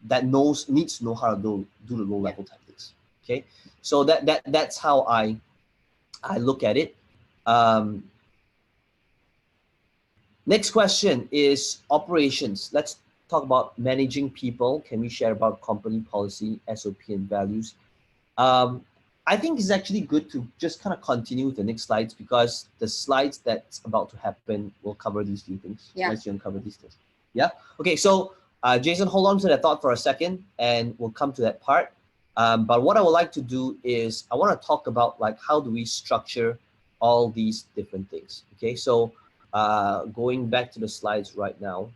[SPEAKER 1] that needs to know how to do the low level tactics. Okay, so that's how I look at it. Next question is operations. Let's talk about managing people. Can we share about company policy, SOP, and values? I think it's actually good to just kind of continue with the next slides, because the slides that's about to happen will cover these few things.
[SPEAKER 2] Yeah.
[SPEAKER 1] Let's uncover these things. Yeah. Okay. So Jason, hold on to that thought for a second, and we'll come to that part. But what I would like to do is I want to talk about, like, how do we structure all these different things. Okay. So going back to the slides right now.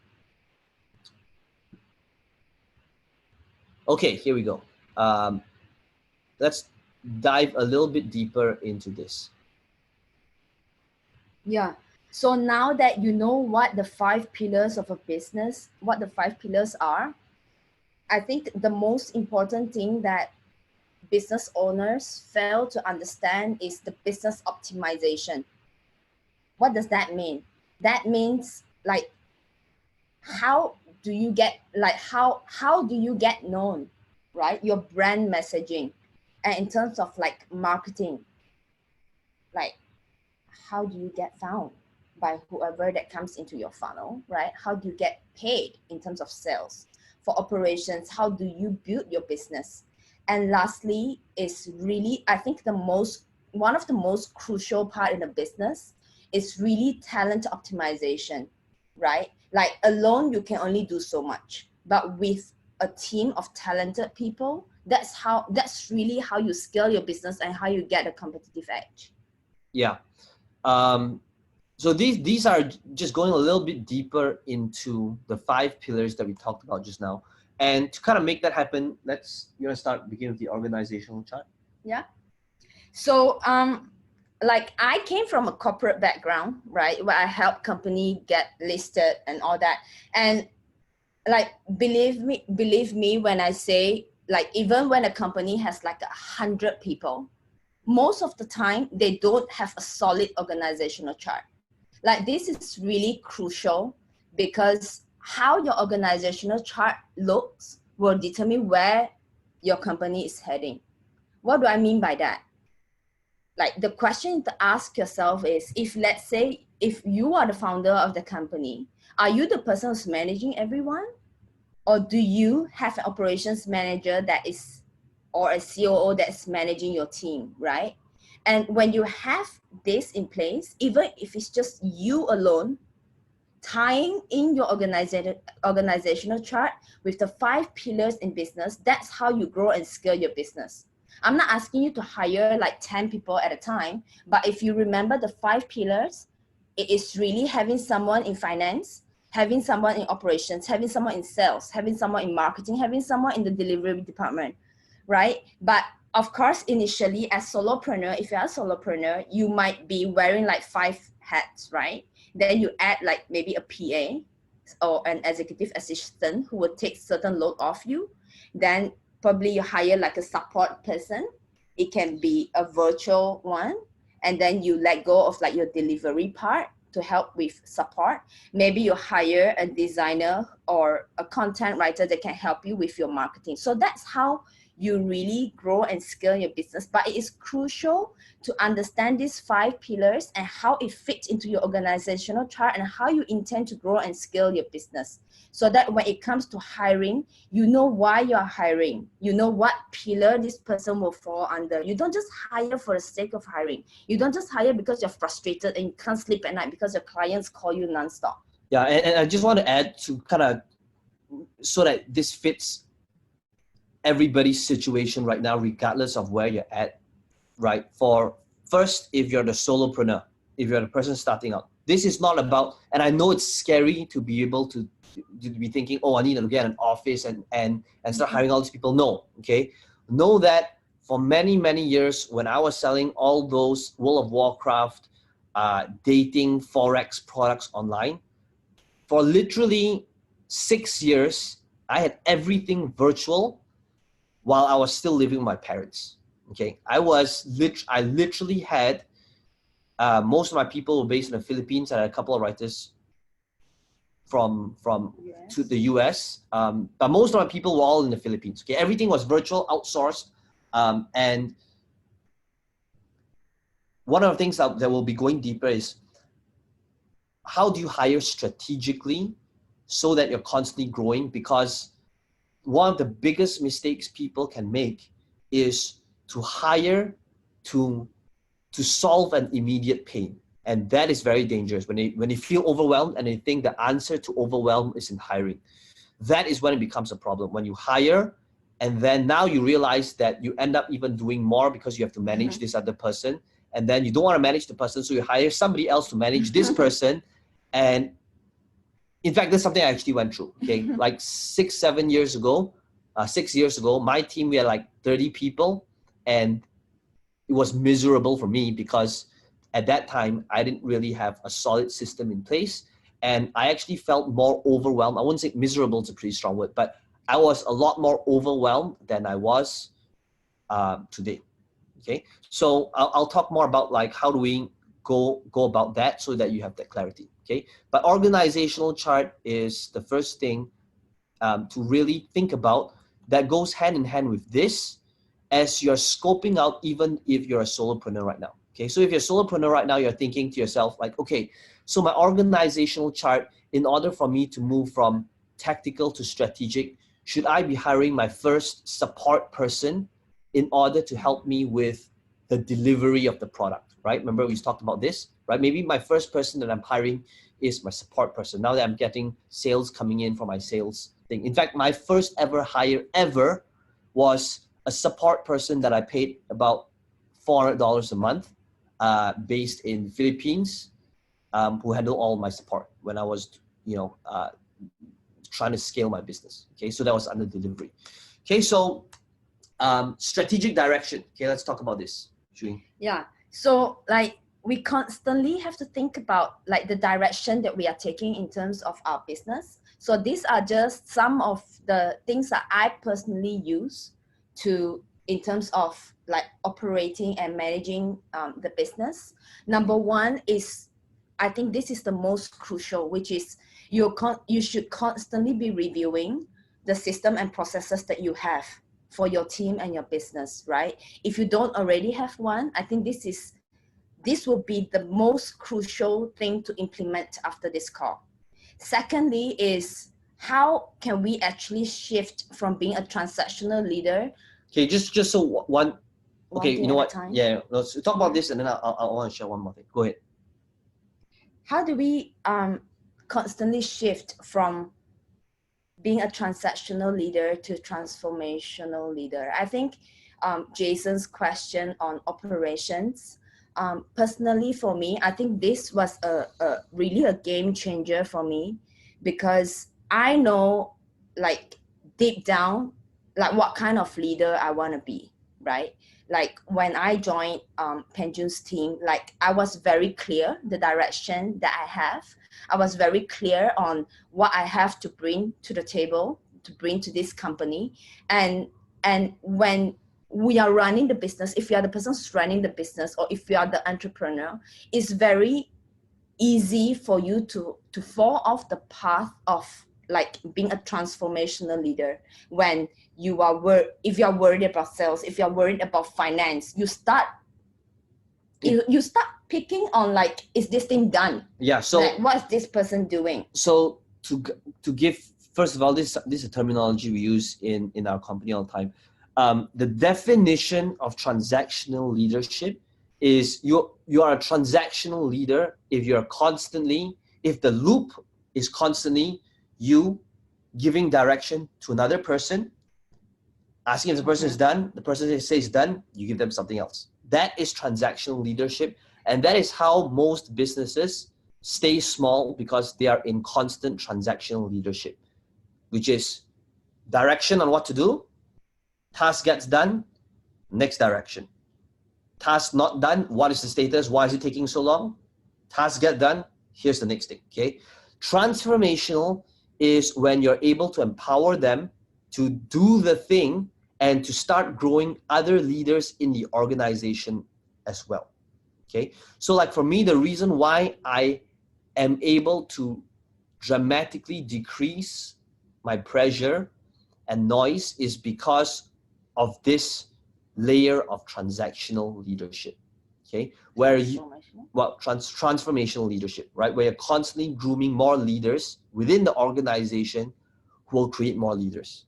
[SPEAKER 1] Okay, here we go. Let's dive a little bit deeper into this.
[SPEAKER 2] Yeah. So now that you know what the 5 pillars of a business, what the 5 pillars are, I think the most important thing that business owners fail to understand is the business optimization. What does that mean? That means, like, how do you get, like, how do you get known, right? Your brand messaging. And in terms of, like, marketing, like, how do you get found by whoever that comes into your funnel, right? How do you get paid in terms of sales? For operations, how do you build your business? And lastly is really, I think one of the most crucial part in a business is really talent optimization, right? Like, alone you can only do so much, but with a team of talented people, that's really how you scale your business and how you get a competitive edge.
[SPEAKER 1] Yeah. So these are just going a little bit deeper into the 5 pillars that we talked about just now. And to kind of make that happen, you want to begin with the organizational chart?
[SPEAKER 2] Yeah. So like, I came from a corporate background, right, where I helped company get listed and all that. And, like, believe me when I say, like, even when a company has like 100 people, most of the time they don't have a solid organizational chart. Like, this is really crucial, because how your organizational chart looks will determine where your company is heading. What do I mean by that? Like, the question to ask yourself is, if, let's say, if you are the founder of the company, are you the person who's managing everyone? Or do you have an operations manager that is, or a COO that's managing your team, right? And when you have this in place, even if it's just you alone, tying in your organizational chart with the 5 pillars in business, that's how you grow and scale your business. I'm not asking you to hire like 10 people at a time, but if you remember the 5 pillars, it is really having someone in finance, having someone in operations, having someone in sales, having someone in marketing, having someone in the delivery department, right? But of course, initially as solopreneur, if you're a solopreneur, you might be wearing like 5 hats, right? Then you add like maybe a PA or an executive assistant who will take certain load off you. Then probably you hire like a support person. It can be a virtual one. And then you let go of like your delivery part to help with support. Maybe you hire a designer or a content writer that can help you with your marketing. So that's how you really grow and scale your business. But it is crucial to understand these 5 pillars and how it fits into your organizational chart and how you intend to grow and scale your business. So that when it comes to hiring, you know why you're hiring. You know what pillar this person will fall under. You don't just hire for the sake of hiring. You don't just hire because you're frustrated and you can't sleep at night because your clients call you nonstop.
[SPEAKER 1] Yeah, and I just want to add to kind of so that this fits everybody's situation right now, regardless of where you're at, right? For first, if you're the solopreneur, if you're the person starting out, this is not about, and I know it's scary to be able to be thinking, oh, I need to get an office and start hiring all these people. No, okay? Know that for many, many years, when I was selling all those World of Warcraft, dating, Forex products online, for literally 6 years, I had everything virtual while I was still living with my parents. Okay, I literally had most of my people were based in the Philippines. I had a couple of writers from to the US, but most of my people were all in the Philippines. Okay, everything was virtual, outsourced, and one of the things that we'll be going deeper is how do you hire strategically so that you're constantly growing? Because one of the biggest mistakes people can make is to hire to solve an immediate pain. And that is very dangerous when they feel overwhelmed and they think the answer to overwhelm is in hiring. That is when it becomes a problem. When you hire and then now you realize that you end up even doing more because you have to manage this other person, and then you don't want to manage the person, so you hire somebody else to manage this person. And in fact, that's something I actually went through. Okay, like 6 years ago, my team, we had like 30 people, and it was miserable for me because at that time I didn't really have a solid system in place, and I actually felt more overwhelmed. I wouldn't say miserable, it's a pretty strong word, but I was a lot more overwhelmed than I was today. Okay, so I'll talk more about like how do we go about that so that you have that clarity. Okay, but organizational chart is the first thing to really think about, that goes hand in hand with this as you're scoping out, even if you're a solopreneur right now. Okay, so if you're a solopreneur right now, you're thinking to yourself like, okay, so my organizational chart, in order for me to move from tactical to strategic, should I be hiring my first support person in order to help me with the delivery of the product, right? Remember we talked about this, right? Maybe my first person that I'm hiring is my support person. Now that I'm getting sales coming in for my sales thing. In fact, my first ever hire ever was a support person that I paid about $400 a month, based in the Philippines, who handled all my support when I was, trying to scale my business. Okay, so that was under delivery. Okay, so strategic direction. Okay, let's talk about this. Julie.
[SPEAKER 2] Yeah, so like we constantly have to think about like the direction that we are taking in terms of our business. So these are just some of the things that I personally use to, in terms of like operating and managing the business. Number one is, I think this is the most crucial, which is you should constantly be reviewing the system and processes that you have for your team and your business, right? If you don't already have one, I think this will be the most crucial thing to implement after this call. Secondly is, how can we actually shift from being a transactional leader?
[SPEAKER 1] Okay, just so one. Okay, you know what?
[SPEAKER 2] Time.
[SPEAKER 1] Yeah, let's talk about this, and then I want to share one more thing. Go ahead.
[SPEAKER 2] How do we constantly shift from being a transactional leader to transformational leader? I think Jason's question on operations, personally for me, I think this was really a game changer for me, because I know like deep down like what kind of leader I want to be, right? Like when I joined Peng Joon's team, like I was very clear the direction that I have. I was very clear on what I have to bring to the table, to bring to this company. And when we are running the business, if you are the person who's running the business, or if you are the entrepreneur, it's very easy for you to fall off the path of like being a transformational leader. When you are if you're worried about sales, if you're worried about finance, you start picking on like, is this thing done?
[SPEAKER 1] Yeah. So
[SPEAKER 2] like, what is this person doing?
[SPEAKER 1] So to give, first of all, this is a terminology we use in our company all the time. The definition of transactional leadership is you are a transactional leader if if the loop is constantly you giving direction to another person, asking if the person is done, the person says done, you give them something else. That is transactional leadership, and that is how most businesses stay small, because they are in constant transactional leadership, which is direction on what to do, task gets done, next direction. Task not done, what is the status? Why is it taking so long? Task get done, here's the next thing, okay? Transformational is when you're able to empower them to do the thing and to start growing other leaders in the organization as well, okay? So like for me, the reason why I am able to dramatically decrease my pressure and noise is because of this layer of transactional leadership, okay? Where transformational leadership, right? Where you're constantly grooming more leaders within the organization who will create more leaders,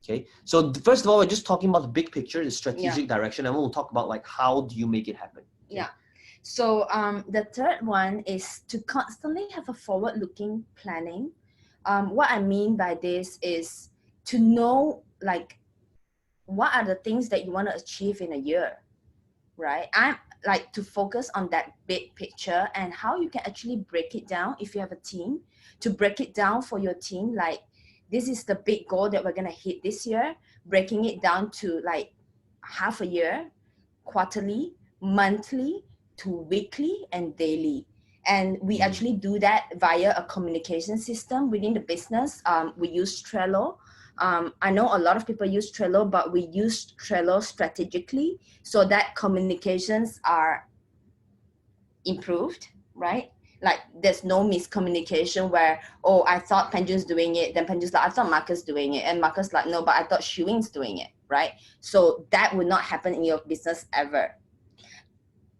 [SPEAKER 1] okay? So first of all, we're just talking about the big picture, the strategic direction, and we'll talk about like, how do you make it happen? Okay?
[SPEAKER 2] Yeah. So the third one is to constantly have a forward-looking planning. What I mean by this is to know like, what are the things that you want to achieve in a year, right? I'm like to focus on that big picture and how you can actually break it down if you have a team, to break it down for your team. Like, this is the big goal that we're going to hit this year, breaking it down to like half a year, quarterly, monthly, to weekly and daily. And we actually do that via a communication system within the business. We use Trello. I know a lot of people use Trello, but we use Trello strategically so that communications are improved, right? Like, there's no miscommunication where, oh, I thought Peng Joon's doing it, then Peng Joon's like, I thought Marcus doing it, and Marcus like, no, but I thought Shuing's doing it, right? So that would not happen in your business ever.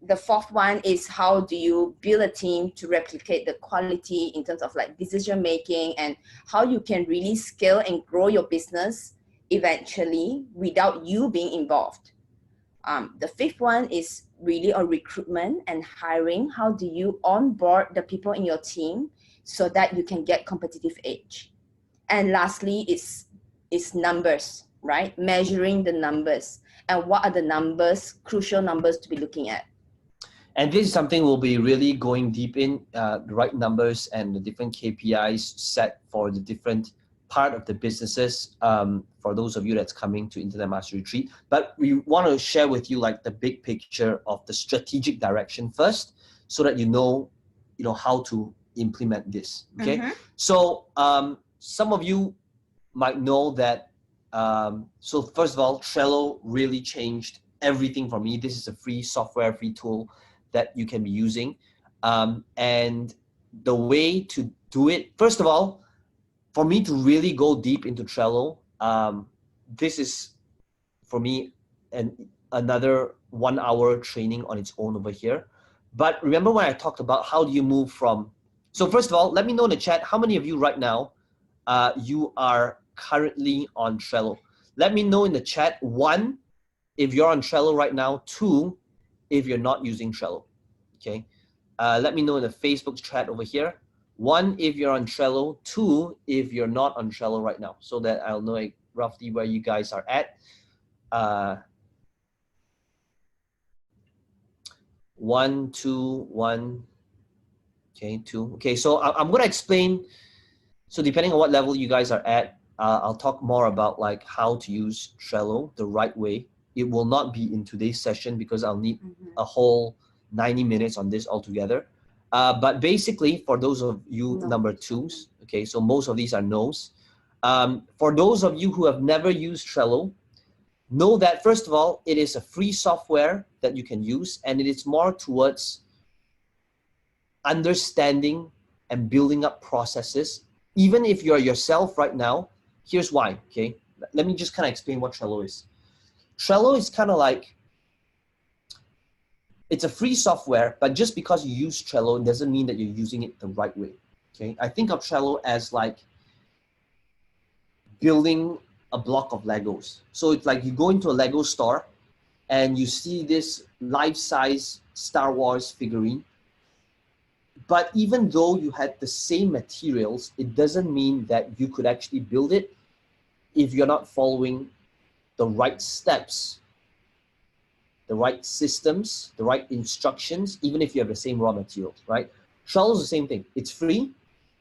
[SPEAKER 2] The fourth one is, how do you build a team to replicate the quality in terms of like decision making, and how you can really scale and grow your business eventually without you being involved. The fifth one is really a recruitment and hiring. How do you onboard the people in your team so that you can get competitive edge? And lastly, it's numbers, right? Measuring the numbers, and what are the numbers, crucial numbers to be looking at.
[SPEAKER 1] And this is something we'll be really going deep in, the right numbers and the different KPIs set for the different part of the businesses, for those of you that's coming to Internet Mastery Retreat. But we want to share with you like the big picture of the strategic direction first, so that you know how to implement this, okay? So some of you might know that, so first of all, Trello really changed everything for me. This is a free software, free tool that you can be using. And the way to do it, first of all, for me to really go deep into Trello, this is for me another 1 hour training on its own over here. But remember when I talked about how do you move from, so first of all, let me know in the chat, how many of you right now, you are currently on Trello? Let me know in the chat, 1, if you're on Trello right now, 2, if you're not using Trello, okay? Let me know in the Facebook chat over here. 1, if you're on Trello. 2, if you're not on Trello right now, so that I'll know roughly where you guys are at. 1, 2, 1, okay, 2. Okay, so I'm gonna explain. So depending on what level you guys are at, I'll talk more about like how to use Trello the right way. It will not be in today's session because I'll need a whole 90 minutes on this altogether. But basically, for those of you number 2s, okay, so most of these are no's. For those of you who have never used Trello, know that first of all, it is a free software that you can use, and it is more towards understanding and building up processes Even if you're yourself right now, here's why, okay? Let me just kind of explain what Trello is. Trello is kind of like, it's a free software, but just because you use Trello, it doesn't mean that you're using it the right way, okay? I think of Trello as like building a block of Legos. So it's like you go into a Lego store and you see this life-size Star Wars figurine. But even though you had the same materials, it doesn't mean that you could actually build it if you're not following the right steps, the right systems, the right instructions, even if you have the same raw materials, right? Trello is the same thing. It's free,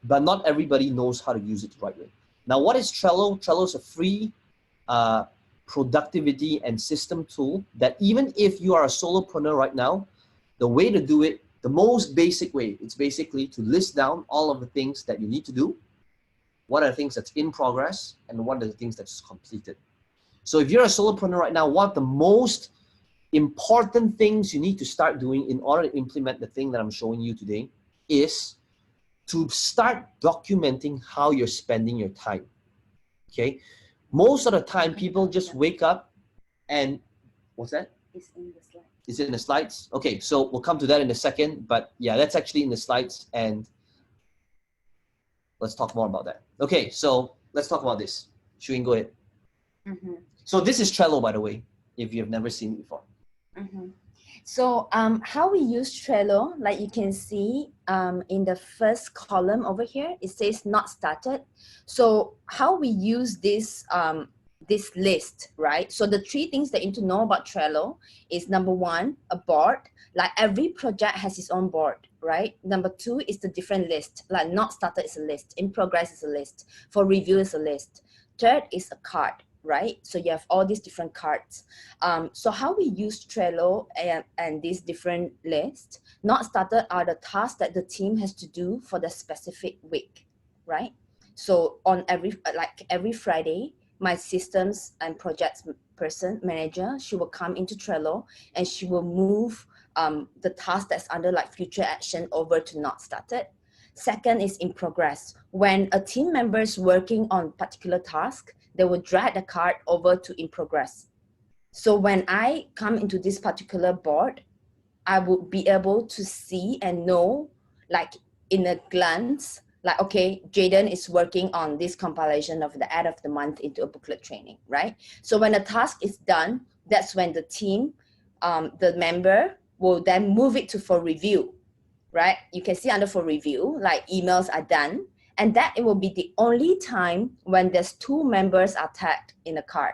[SPEAKER 1] but not everybody knows how to use it the right way. Now, what is Trello? Trello is a free productivity and system tool that even if you are a solopreneur right now, the way to do it, the most basic way, it's basically to list down all of the things that you need to do, what are the things that's in progress, and what are the things that's completed. So if you're a solopreneur right now, one of the most important things you need to start doing in order to implement the thing that I'm showing you today is to start documenting how you're spending your time, okay? Most of the time, people just wake up and, what's that?
[SPEAKER 2] It's in the slide.
[SPEAKER 1] Is it in the slides? Okay, so we'll come to that in a second, but yeah, that's actually in the slides, and let's talk more about that. Okay, so let's talk about this. Shuin, go ahead.
[SPEAKER 2] Mm-hmm.
[SPEAKER 1] So this is Trello, by the way, if you've never seen it before.
[SPEAKER 2] Mm-hmm. So how we use Trello, like you can see in the first column over here, it says not started. So how we use this this list, right? So the three things that you need to know about Trello is number one, a board. Like every project has its own board, right? Number two is the different list. Like not started is a list, in progress is a list, for review is a list. Third is a card, right? So you have all these different cards. So how we use Trello and these different lists, not started are the tasks that the team has to do for the specific week, right? So on every Friday, my systems and projects manager, she will come into Trello and she will move the task that's under like future action over to not started. Second is in progress. When a team member is working on particular task, they will drag the card over to in progress. So when I come into this particular board, I would be able to see and know, like in a glance, like, okay, Jaden is working on this compilation of the ad of the month into a booklet training, right? So when a task is done, that's when the team, the member will then move it to for review, right? You can see under for review, like emails are done. And that it will be the only time when there's two members are tagged in a card.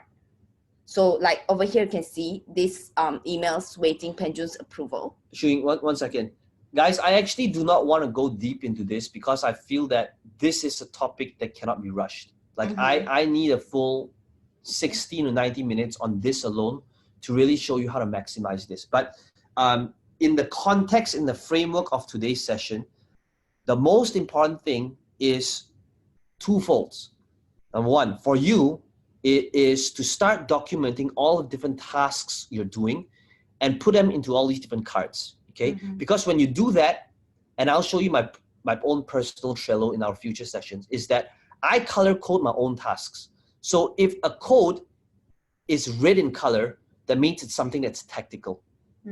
[SPEAKER 2] So like over here, you can see this emails waiting Peng Joon's approval.
[SPEAKER 1] Shuin, one second. Guys, I actually do not want to go deep into this because I feel that this is a topic that cannot be rushed. Like I need a full 60 to 90 minutes on this alone to really show you how to maximize this. But in the context, in the framework of today's session, the most important thing is twofold. Number one, for you, it is to start documenting all the different tasks you're doing and put them into all these different cards, okay? Because when you do that, and I'll show you my own personal Trello in our future sessions, is that I color code my own tasks. So if a code is red in color, that means it's something that's tactical,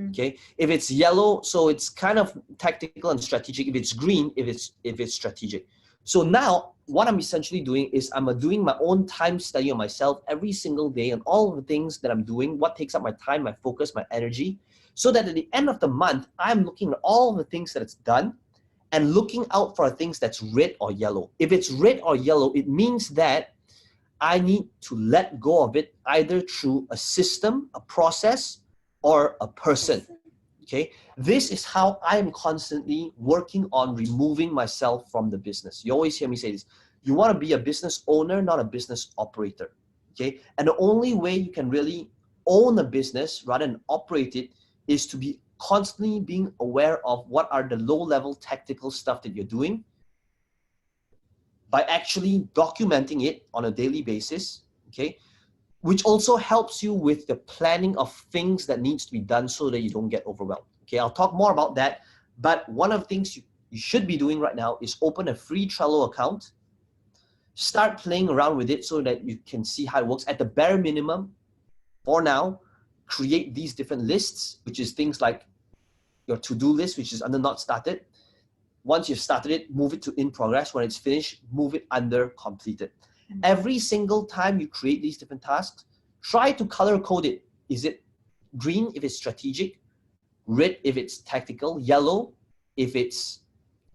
[SPEAKER 1] okay? If it's yellow, so it's kind of tactical and strategic. If it's green, if it's strategic. So now what I'm essentially doing is I'm doing my own time study on myself every single day and all of the things that I'm doing, what takes up my time, my focus, my energy, so that at the end of the month, I'm looking at all of the things that it's done and looking out for things that's red or yellow. If it's red or yellow, it means that I need to let go of it either through a system, a process, or a person. Okay, this is how I'm constantly working on removing myself from the business. You always hear me say this. You want to be a business owner, not a business operator. Okay, and the only way you can really own a business rather than operate it is to be constantly being aware of what are the low-level tactical stuff that you're doing by actually documenting it on a daily basis. Okay, which also helps you with the planning of things that needs to be done so that you don't get overwhelmed. Okay, I'll talk more about that. But one of the things you should be doing right now is open a free Trello account Start playing around with it so that you can see how it works. At the bare minimum, for now, create these different lists, which is things like your to-do list, which is under not started. Once you've started it, move it to in progress. When it's finished, move it under completed. Every single time you create these different tasks, try to color code it. Is it green if it's strategic, red if it's tactical, yellow if it's,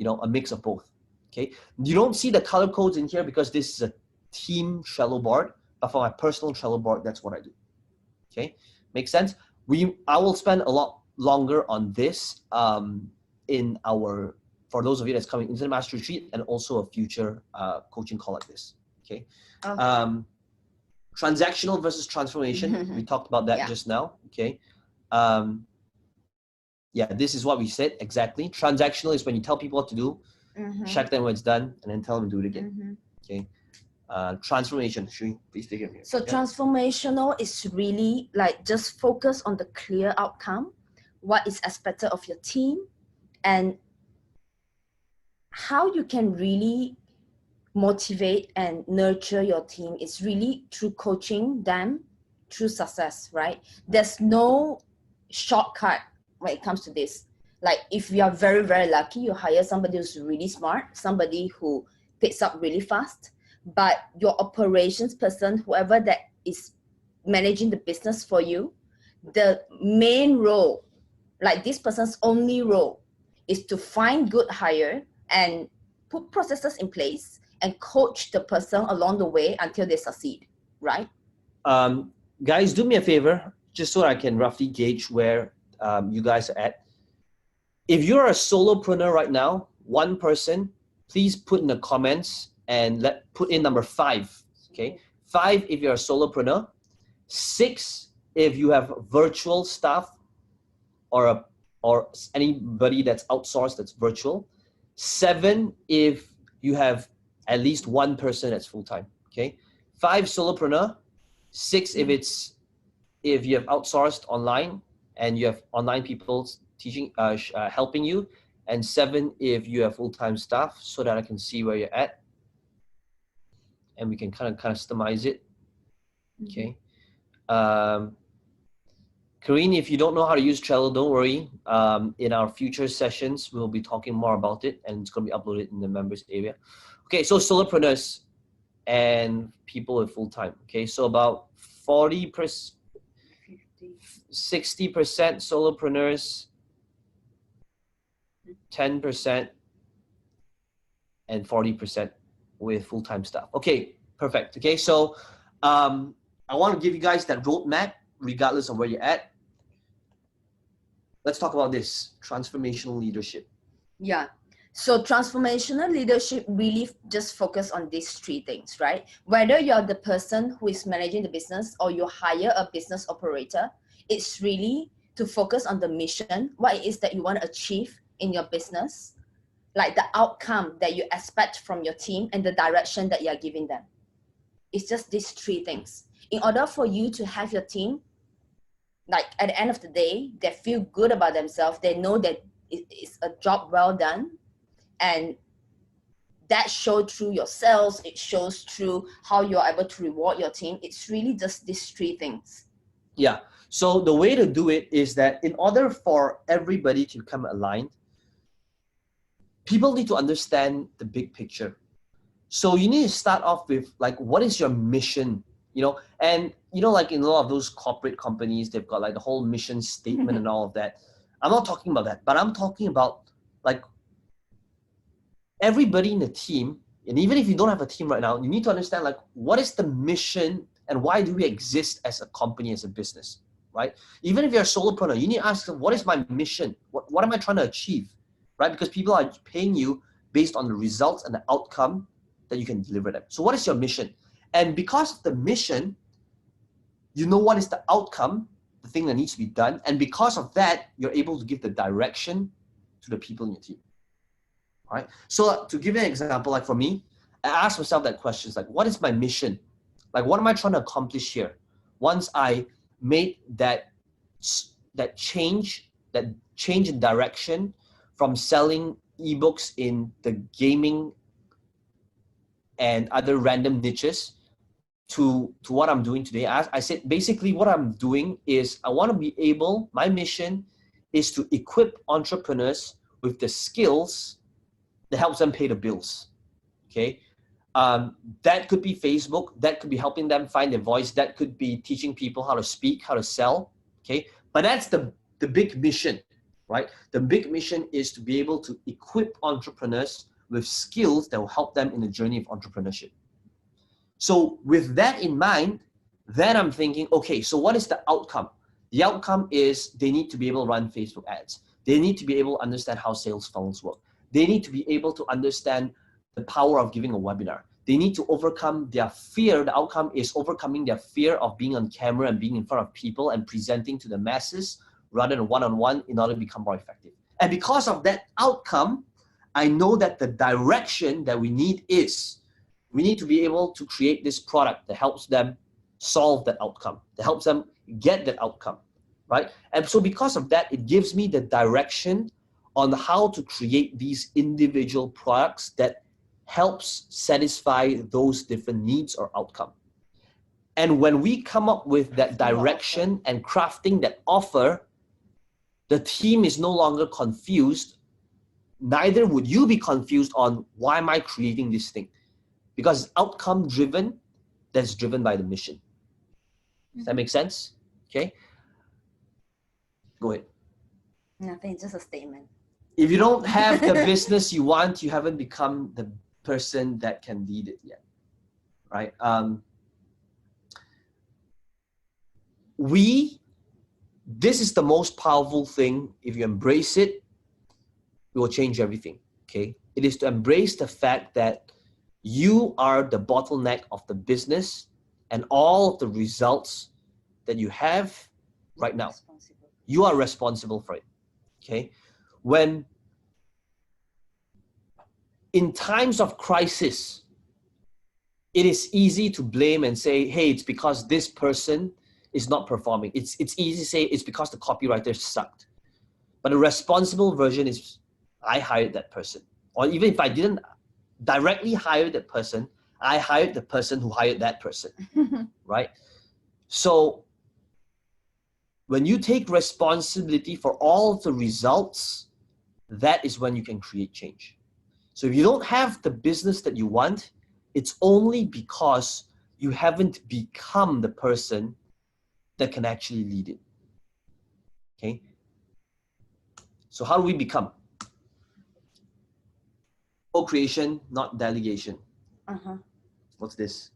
[SPEAKER 1] a mix of both. Okay. You don't see the color codes in here because this is a team Trello board, but for my personal Trello board, that's what I do. Okay. Makes sense? I will spend a lot longer on this for those of you that's coming into the Master Retreat and also a future coaching call like this. Okay. Transactional versus transformation. We talked about that just now. Okay. This is what we said exactly. Transactional is when you tell people what to do, check them when it's done, and then tell them to do it again. Okay. Transformation. Should we please take it here?
[SPEAKER 2] So transformational is really like just focus on the clear outcome, what is expected of your team, and how you can really motivate and nurture your team is really through coaching them through success, right? There's no shortcut when it comes to this. Like if you are very, very lucky, you hire somebody who's really smart, somebody who picks up really fast, but your operations person, whoever that is managing the business for you, the main role, like this person's only role is to find good hire and put processes in place and coach the person along the way until they succeed, right?
[SPEAKER 1] Guys, do me a favor, just so I can roughly gauge where you guys are at. If you're a solopreneur right now, one person, please put in the comments and put in number 5. Okay, 5 if you're a solopreneur, 6 if you have virtual staff or anybody that's outsourced that's virtual, 7 if you have at least one person that's full-time. Okay, 5 solopreneur, 6 if you have outsourced online and you have online people teaching, helping you, and 7 if you have full-time staff, so that I can see where you're at and we can kind of customize it. Okay. Karine, if you don't know how to use Trello, don't worry. In our future sessions, we'll be talking more about it and it's going to be uploaded in the members area. Okay, so solopreneurs and people with full-time. Okay, so about 40%, 60% solopreneurs, 10%, and 40% with full-time staff. Okay, perfect. Okay, so I want to give you guys that roadmap regardless of where you're at. Let's talk about this, transformational leadership.
[SPEAKER 2] Yeah. So transformational leadership really just focus on these 3 things, right? Whether you're the person who is managing the business or you hire a business operator, it's really to focus on the mission, what it is that you want to achieve in your business, like the outcome that you expect from your team and the direction that you're giving them. It's just these 3 things. In order for you to have your team, like at the end of the day, they feel good about themselves. They know that it's a job well done. And that shows through your sales. It shows through how you're able to reward your team. It's really just these 3 things.
[SPEAKER 1] Yeah. So the way to do it is that in order for everybody to become aligned, people need to understand the big picture. So you need to start off with like, what is your mission? And like in a lot of those corporate companies, they've got like the whole mission statement and all of that. I'm not talking about that, but I'm talking about like everybody in the team, and even if you don't have a team right now, you need to understand like, what is the mission and why do we exist as a company, as a business, right? Even if you're a solopreneur, you need to ask them, what is my mission? What am I trying to achieve, right? Because people are paying you based on the results and the outcome that you can deliver them. So what is your mission? And because of the mission, you know what is the outcome, the thing that needs to be done. And because of that, you're able to give the direction to the people in your team. All right. So to give you an example, like for me, I ask myself that question, like, what is my mission? Like, what am I trying to accomplish here? Once I made that change in direction from selling ebooks in the gaming and other random niches to what I'm doing today. I said, basically what I'm doing is I want to be able, my mission is to equip entrepreneurs with the skills that helps them pay the bills, okay? That could be Facebook, that could be helping them find their voice, that could be teaching people how to speak, how to sell, okay? But that's the big mission, right? The big mission is to be able to equip entrepreneurs with skills that will help them in the journey of entrepreneurship. So with that in mind, then I'm thinking, okay, so what is the outcome? The outcome is they need to be able to run Facebook ads. They need to be able to understand how sales funnels work. They need to be able to understand the power of giving a webinar. They need to overcome their fear. The outcome is overcoming their fear of being on camera and being in front of people and presenting to the masses rather than one-on-one in order to become more effective. And because of that outcome, I know that the direction that we need is we need to be able to create this product that helps them solve that outcome, that helps them get that outcome, right? And so because of that, it gives me the direction on how to create these individual products that helps satisfy those different needs or outcome. And when we come up with that direction and crafting that offer, the team is no longer confused. Neither would you be confused on why am I creating this thing? Because outcome driven, that's driven by the mission. Does that make sense? Okay. Go ahead.
[SPEAKER 2] Nothing, just a statement.
[SPEAKER 1] If you don't have the business you want, you haven't become the person that can lead it yet, right? This is the most powerful thing. If you embrace it, it will change everything, okay? It is to embrace the fact that you are the bottleneck of the business and all of the results that you have right now. You are responsible for it, okay? When in times of crisis, it is easy to blame and say, hey, it's because this person is not performing. It's easy to say it's because the copywriter sucked. But the responsible version is I hired that person. Or even if I didn't directly hire that person, I hired the person who hired that person, right? So when you take responsibility for all of the results, that is when you can create change. So if you don't have the business that you want, it's only because you haven't become the person that can actually lead it, okay? So how do we become? Co-creation, not delegation. What's this?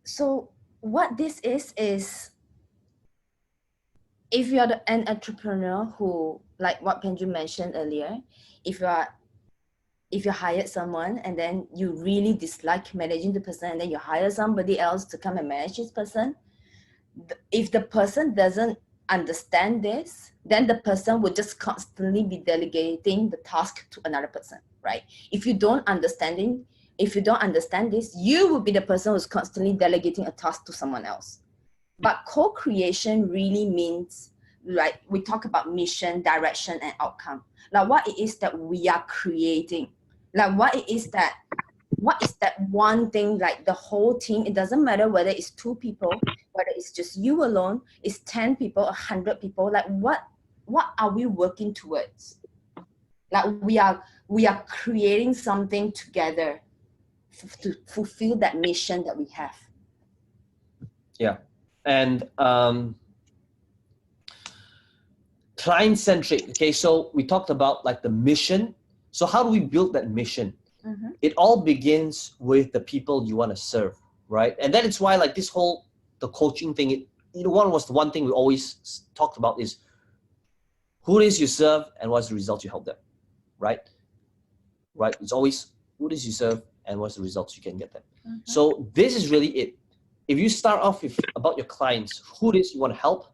[SPEAKER 2] So what this is if you're an entrepreneur who, like what Peng Joon mentioned earlier, if you hired someone and then you really dislike managing the person and then you hire somebody else to come and manage this person, if the person doesn't understand this, then the person will just constantly be delegating the task to another person, right? If you don't understand this, you will be the person who's constantly delegating a task to someone else. But co-creation really means, like we talk about mission, direction, and outcome. Like what it is that we are creating. Like what is that one thing, like the whole team, it doesn't matter whether it's 2 people, whether it's just you alone, it's 10 people, 100 people, like what are we working towards? Like we are creating something together to fulfill that mission that we have.
[SPEAKER 1] Yeah. And client-centric, okay, so we talked about like the mission. So how do we build that mission? It all begins with the people you want to serve, right? And that is why like this whole, the coaching thing, one thing we always talked about is who it is you serve and what's the result you help them, right? Right, it's always who it is you serve and what's the results you can get them. So this is really it. If you start off with about your clients, who it is you want to help,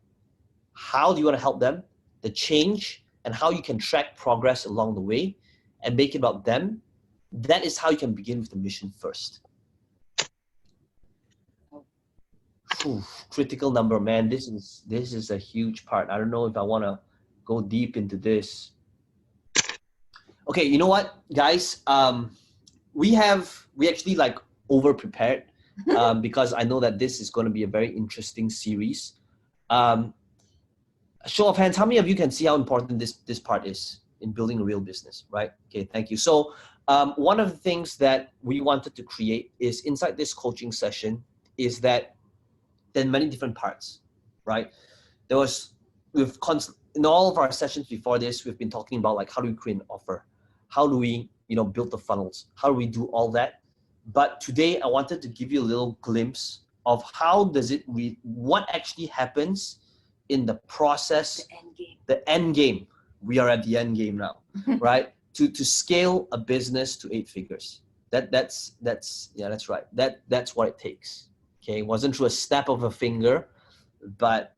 [SPEAKER 1] how do you want to help them, the change, and how you can track progress along the way and make it about them, that is how you can begin with the mission first. Critical number, man. This is a huge part. I don't know if I want to go deep into this. Okay, you know what, guys? we actually like over prepared because I know that this is going to be a very interesting series. Show of hands, how many of you can see how important this part is in building a real business, right? Okay, thank you. So one of the things that we wanted to create is inside this coaching session is that there are many different parts, right? In all of our sessions before this, we've been talking about like how do we create an offer? How do we, build the funnels? How do we do all that? But today I wanted to give you a little glimpse of what actually happens in the process, the end game. We are at the end game now, right? To scale a business to 8 figures. That's right. That's what it takes. Okay, it wasn't through a snap of a finger, but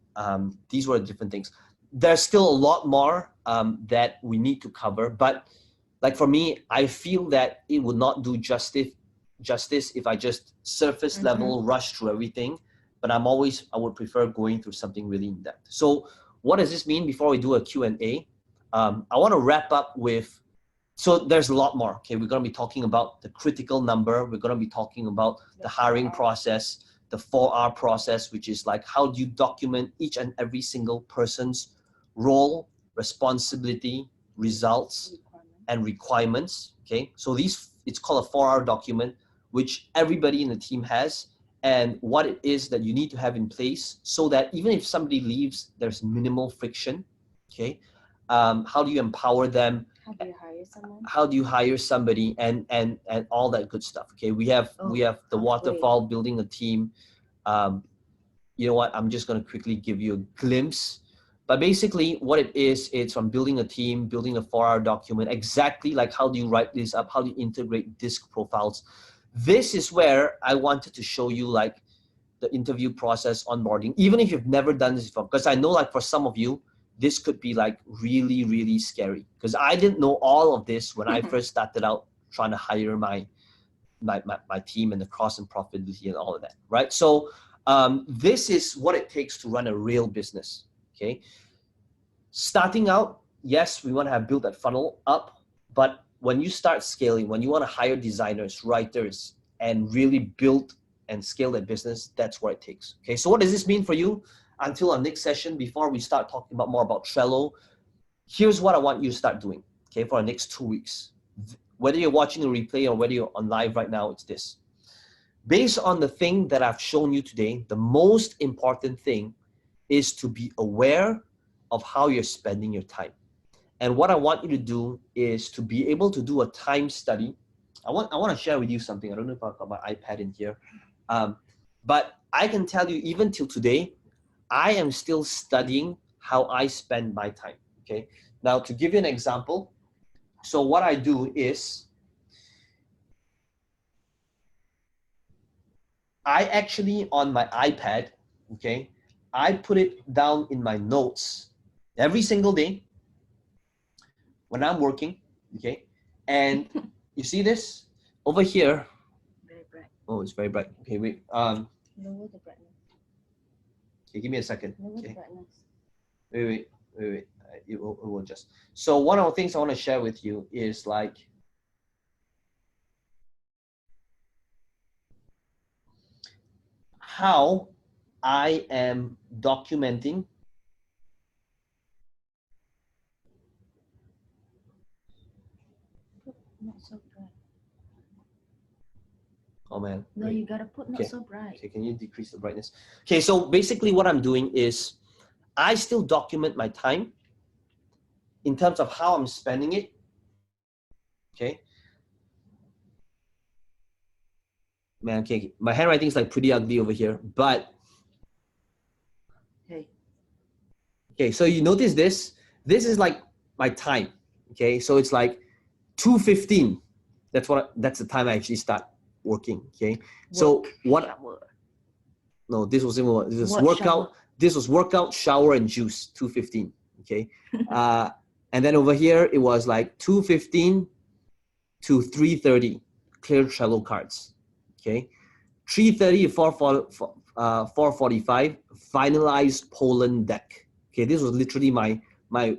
[SPEAKER 1] these were different things. There's still a lot more that we need to cover, but like for me, I feel that it would not do justice if I just surface level rush through everything. But I would prefer going through something really in depth. So what does this mean before we do a Q&A? I want to wrap up with, so there's a lot more. Okay, we're going to be talking about the critical number. We're going to be talking about the hiring process, the 4R process, which is like how do you document each and every single person's role, responsibility, results, and requirements. Okay, so it's called a 4R document, which everybody in the team has, and what it is that you need to have in place so that even if somebody leaves, there's minimal friction. Okay, how do you empower them?
[SPEAKER 2] How do you hire someone?
[SPEAKER 1] How do you hire somebody and all that good stuff? Okay, we have the waterfall, building a team. You know what? I'm just going to quickly give you a glimpse. But basically what it is, it's from building a team, building a 4R document, exactly like how do you write this up? How do you integrate disc profiles? This is where I wanted to show you like the interview process, onboarding, even if you've never done this before, because I know like for some of you, this could be like really, really scary because I didn't know all of this when I first started out trying to hire my team and the cost and profitability and all of that, right? So this is what it takes to run a real business, okay? Starting out, yes, we want to have built that funnel up, but when you start scaling, when you want to hire designers, writers, and really build and scale that business, that's what it takes, okay? So what does this mean for you? Until our next session, before we start talking about more about Trello, here's what I want you to start doing, okay, for the next 2 weeks. Whether you're watching a replay or whether you're on live right now, it's this. Based on the thing that I've shown you today, the most important thing is to be aware of how you're spending your time. And what I want you to do is to be able to do a time study. I want to share with you something. I don't know if I've got my iPad in here. But I can tell you, even till today, I am still studying how I spend my time, okay? Now, to give you an example, so what I do is I actually, on my iPad, okay, I put it down in my notes every single day when I'm working, okay? And you see this over here?
[SPEAKER 2] Very bright.
[SPEAKER 1] Oh, it's very bright. Okay, wait.
[SPEAKER 2] Lower the brightness.
[SPEAKER 1] Okay, give me a second.
[SPEAKER 2] Lower
[SPEAKER 1] Okay.
[SPEAKER 2] the brightness.
[SPEAKER 1] Wait. It will adjust. So one of the things I want to share with you is like, how I am documenting
[SPEAKER 2] Not so bright.
[SPEAKER 1] Oh man.
[SPEAKER 2] No,
[SPEAKER 1] Wait.
[SPEAKER 2] you gotta put not
[SPEAKER 1] Okay.
[SPEAKER 2] so bright.
[SPEAKER 1] Okay, can you decrease the brightness? Okay, so basically what I'm doing is I still document my time in terms of how I'm spending it. Okay. Man, okay, my handwriting is like pretty ugly over here, but
[SPEAKER 2] Hey.
[SPEAKER 1] okay, so you notice this? This is like my time. Okay, so it's like 2:15. That's the time I actually start working. Okay, so what?
[SPEAKER 2] Shower.
[SPEAKER 1] No, this was
[SPEAKER 2] What
[SPEAKER 1] workout.
[SPEAKER 2] shower?
[SPEAKER 1] This was workout, shower, and juice. 2:15. Okay, and then over here it was like 2:15 to 3:30. Clear Trello cards. Okay, 3:30 to 4:45. Finalize Poland deck. Okay, this was literally my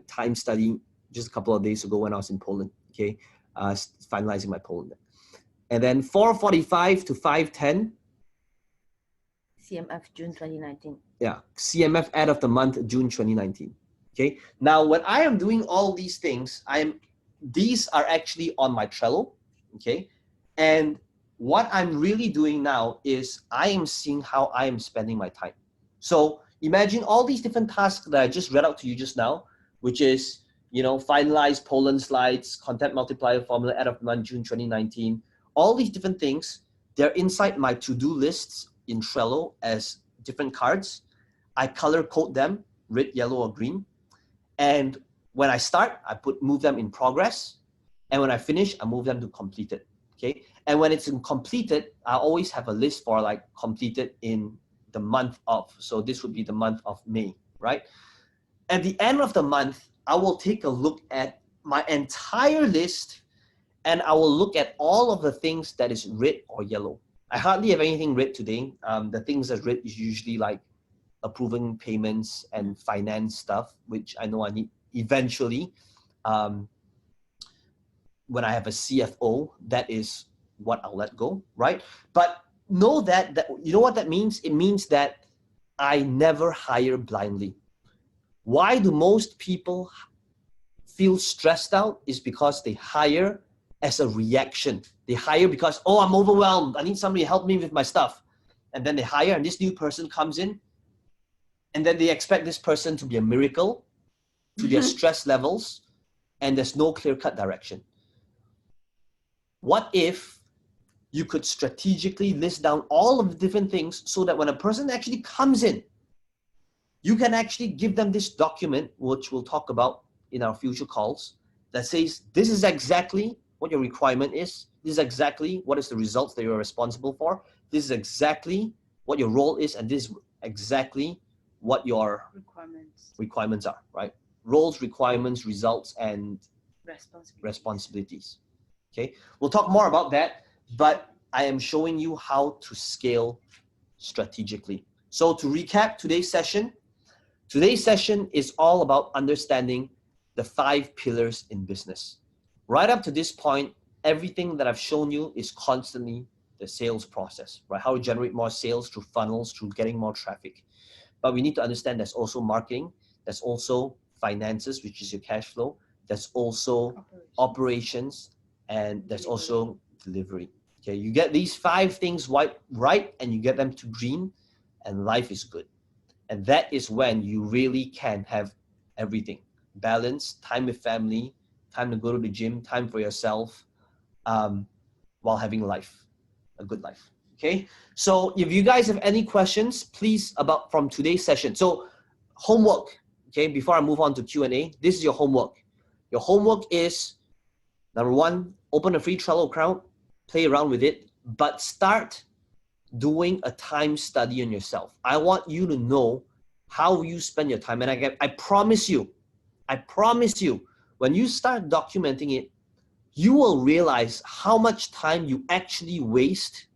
[SPEAKER 1] time study just a couple of days ago when I was in Poland. Okay, finalizing my Poland deck. And then 4:45 to 5:10.
[SPEAKER 2] CMF June 2019.
[SPEAKER 1] Yeah, CMF ad of the month, June 2019. Okay. Now, when I am doing all these things, these are actually on my Trello. Okay. And what I'm really doing now is I am seeing how I am spending my time. So imagine all these different tasks that I just read out to you just now, which is, finalize Poland slides, content multiplier formula, ad of the month, June 2019. All these different things, they're inside my to-do lists in Trello as different cards. I color code them, red, yellow, or green. And when I start, I move them in progress. And when I finish, I move them to completed. Okay. And when it's in completed, I always have a list for like completed in the month of. So this would be the month of May, right? At the end of the month, I will take a look at my entire list and I will look at all of the things that is red or yellow. I hardly have anything red today. The things that red is usually like approving payments and finance stuff, which I know I need eventually. When I have a CFO, that is what I'll let go, right? But know that you know what that means? It means that I never hire blindly. Why do most people feel stressed out? Is because they hire as a reaction. They hire because, oh, I'm overwhelmed. I need somebody to help me with my stuff. And then they hire and this new person comes in and then they expect this person to be a miracle to their stress levels and there's no clear-cut direction. What if you could strategically list down all of the different things so that when a person actually comes in, you can actually give them this document, which we'll talk about in our future calls, that says, this is exactly what your requirement is. This is exactly what is the results that you're responsible for. This is exactly what your role is. And this is exactly what your requirements are, right? Roles, requirements, results, and responsibilities. Okay, we'll talk more about that, but I am showing you how to scale strategically. So to recap today's session is all about understanding the 5 pillars in business. Right up to this point, everything that I've shown you is constantly the sales process, right? How to generate more sales through funnels, through getting more traffic. But we need to understand there's also marketing, there's also finances, which is your cash flow, there's also operations, and there's also delivery. Okay, you get these 5 things right and you get them to green and life is good. And that is when you really can have everything. Balance, time with family, time to go to the gym, time for yourself, while having a good life. Okay, so if you guys have any questions, please, from today's session. So homework, okay, before I move on to Q&A, this is your homework. Your homework is, number 1, open a free Trello account, play around with it, but start doing a time study on yourself. I want you to know how you spend your time. And I promise you, when you start documenting it, you will realize how much time you actually waste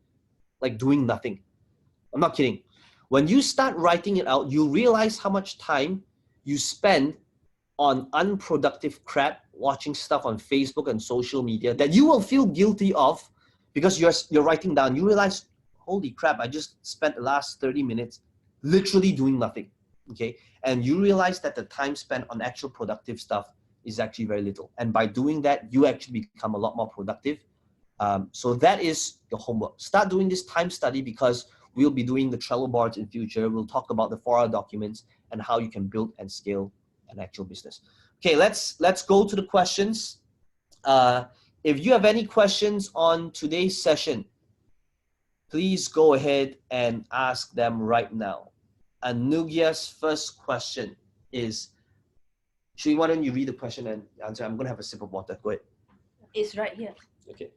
[SPEAKER 1] like doing nothing. I'm not kidding. When you start writing it out, you realize how much time you spend on unproductive crap, watching stuff on Facebook and social media that you will feel guilty of because you're writing down. You realize, holy crap, I just spent the last 30 minutes literally doing nothing, okay? And you realize that the time spent on actual productive stuff is actually very little. And by doing that, you actually become a lot more productive. So that is your homework. Start doing this time study because we'll be doing the Trello boards in future. We'll talk about the 4R documents and how you can build and scale an actual business. Okay, let's go to the questions. If you have any questions on today's session, please go ahead and ask them right now. Anugia's first question is, Shui, why don't you read the question and answer? I'm gonna have a sip of water. Go ahead.
[SPEAKER 2] It's right here.
[SPEAKER 1] Okay.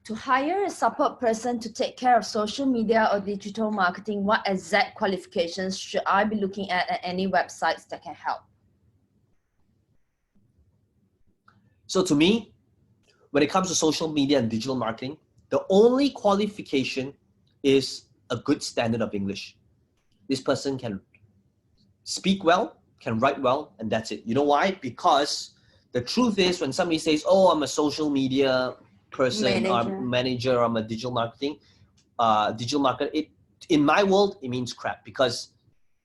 [SPEAKER 2] To hire a support person to take care of social media or digital marketing, what exact qualifications should I be looking at any websites that can help?
[SPEAKER 1] So to me, when it comes to social media and digital marketing, the only qualification is a good standard of English. This person can speak well, can write well, and that's it. You know why? Because the truth is when somebody says, oh, I'm a social media person or manager, I'm a digital marketing, digital marketer, in my world, it means crap, because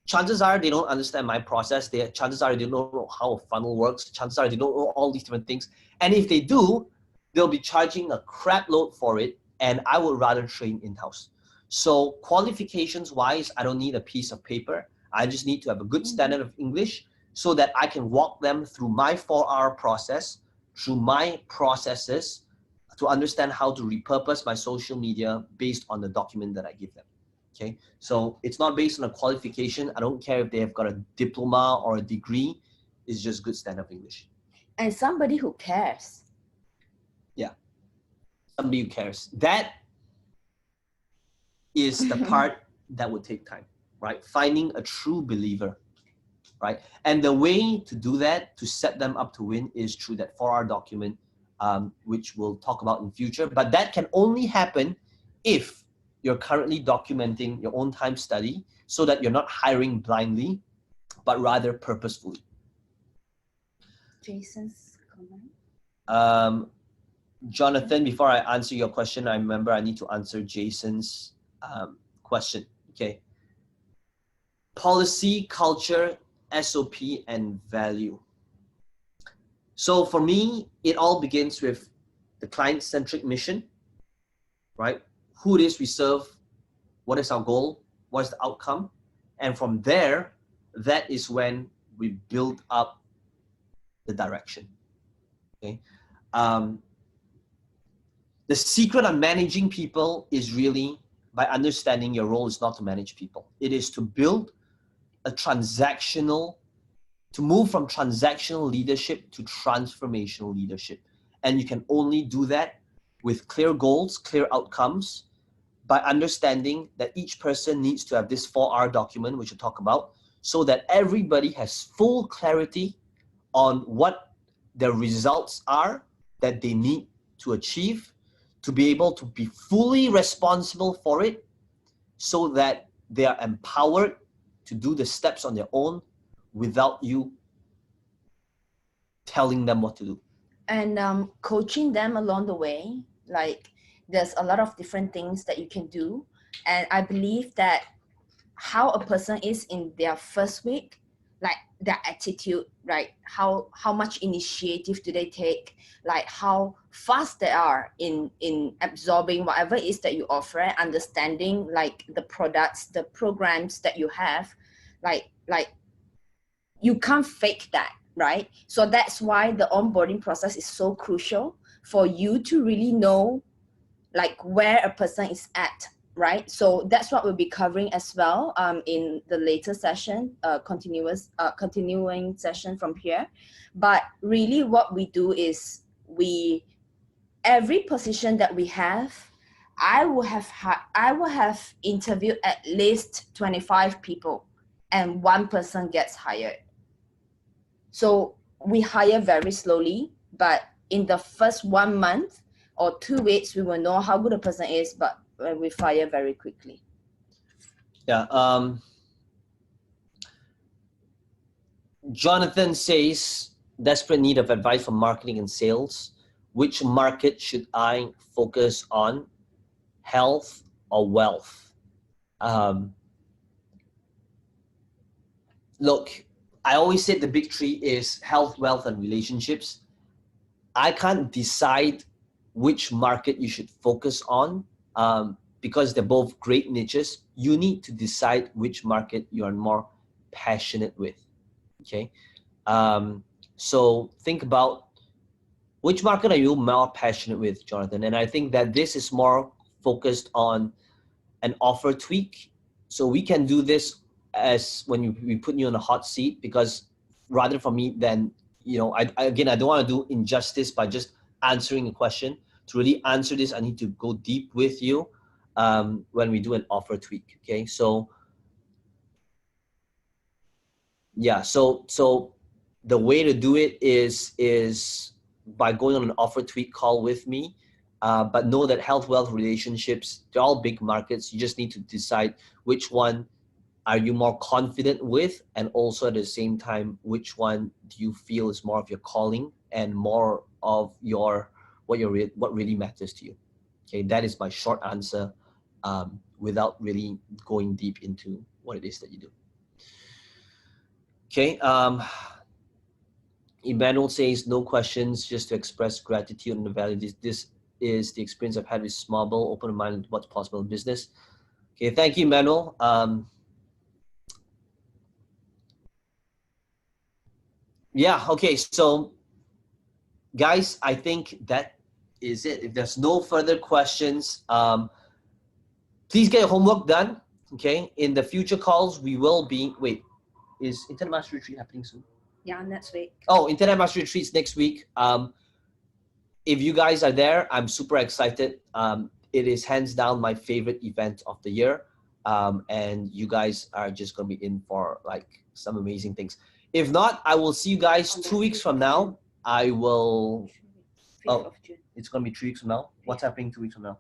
[SPEAKER 1] chances are they don't understand my process. Chances are they don't know how a funnel works. Chances are they don't know all these different things. And if they do, they'll be charging a crap load for it. And I would rather train in-house. So qualifications wise, I don't need a piece of paper. I just need to have a good standard of English so that I can walk them through my 4R process, through my processes, to understand how to repurpose my social media based on the document that I give them. Okay, so it's not based on a qualification. I don't care if they have got a diploma or a degree. It's just good standard of English.
[SPEAKER 2] And somebody who cares.
[SPEAKER 1] Yeah, somebody who cares. That is the part that would take time, right? Finding a true believer, right? And the way to do that, to set them up to win, is through that 4R document, which we'll talk about in future. But that can only happen if you're currently documenting your own time study, so that you're not hiring blindly, but rather purposefully.
[SPEAKER 2] Jason's comment?
[SPEAKER 1] Jonathan, before I answer your question, I remember I need to answer Jason's question. Okay. Policy, culture, SOP, and value. So for me, it all begins with the client-centric mission, right? Who it is we serve, what is our goal, what is the outcome, and from there, that is when we build up the direction. Okay. The secret on managing people is really by understanding your role is not to manage people. It is to build a transactional, to move from transactional leadership to transformational leadership. And you can only do that with clear goals, clear outcomes, by understanding that each person needs to have this 4R document, which we'll talk about, so that everybody has full clarity on what the results are that they need to achieve, to be able to be fully responsible for it, so that they are empowered to do the steps on their own without you telling them what to do.
[SPEAKER 2] And coaching them along the way. Like, there's a lot of different things that you can do. And I believe that how a person is in their first week, like their attitude, right? How much initiative do they take? Like how fast they are in absorbing whatever it is that you offer, understanding like the products, the programs that you have, like you can't fake that, right? So that's why the onboarding process is so crucial for you to really know like where a person is at, right? So that's what we'll be covering as well in the later session, continuing session from here. But really what we do is every position that we have, I will have interviewed at least 25 people and one person gets hired. So we hire very slowly, but in the first 1 month or 2 weeks, we will know how good a person is, but we fire very quickly.
[SPEAKER 1] Yeah. Jonathan says, desperate need of advice from marketing and sales. Which market should I focus on? Health or wealth? Look, I always said the big three is health, wealth, and relationships. I can't decide which market you should focus on because they're both great niches. You need to decide which market you are more passionate with, okay? So think about which market are you more passionate with, Jonathan? And I think that this is more focused on an offer tweak. So we can do this as when we put you on a hot seat, because rather for me than, you know, I don't want to do injustice by just answering a question. To really answer this, I need to go deep with you when we do an offer tweak, okay? So yeah, so the way to do it is by going on an offer tweak call with me, but know that health, wealth, relationships, they're all big markets. You just need to decide which one are you more confident with, and also at the same time, which one do you feel is more of your calling and more of your what really matters to you. Okay, that is my short answer, without really going deep into what it is that you do. Okay, Emmanuel says, no questions, just to express gratitude and the value. This is the experience I've had with Smobble, open-minded to what's possible in business. Okay, thank you, Emmanuel. Yeah, okay, so guys, I think that is it. If there's no further questions, please get your homework done. Okay, in the future calls, we will be, wait, is Internet Mastery Retreat happening soon?
[SPEAKER 2] Yeah, next week.
[SPEAKER 1] Oh, Internet Mastery Retreats next week. If you guys are there, I'm super excited. It is hands down my favorite event of the year. And you guys are just gonna be in for like some amazing things. If not, I will see you guys 2 weeks from now. I will, oh, it's gonna be 3 weeks from now. What's happening 2 weeks from now?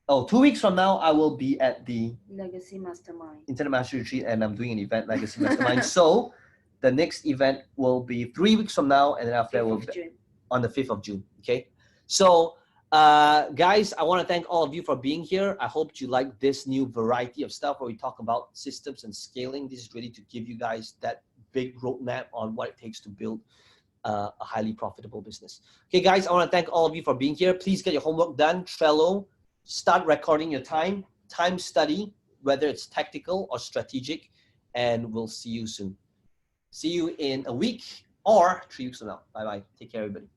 [SPEAKER 1] Oh, 2 weeks from now, I will be at the
[SPEAKER 2] Legacy Mastermind
[SPEAKER 1] Internet Mastery Retreat, and I'm doing an event, Legacy Mastermind. So the next event will be 3 weeks from now, and then after that will be on the 5th of June. Okay. So guys, I want to thank all of you for being here. I hope you like this new variety of stuff where we talk about systems and scaling. This is really to give you guys that big roadmap on what it takes to build a highly profitable business. Okay, guys, I want to thank all of you for being here. Please get your homework done. Trello, start recording your time study, whether it's tactical or strategic, and we'll see you soon. See you in a week or 3 weeks from now. Bye-bye. Take care, everybody.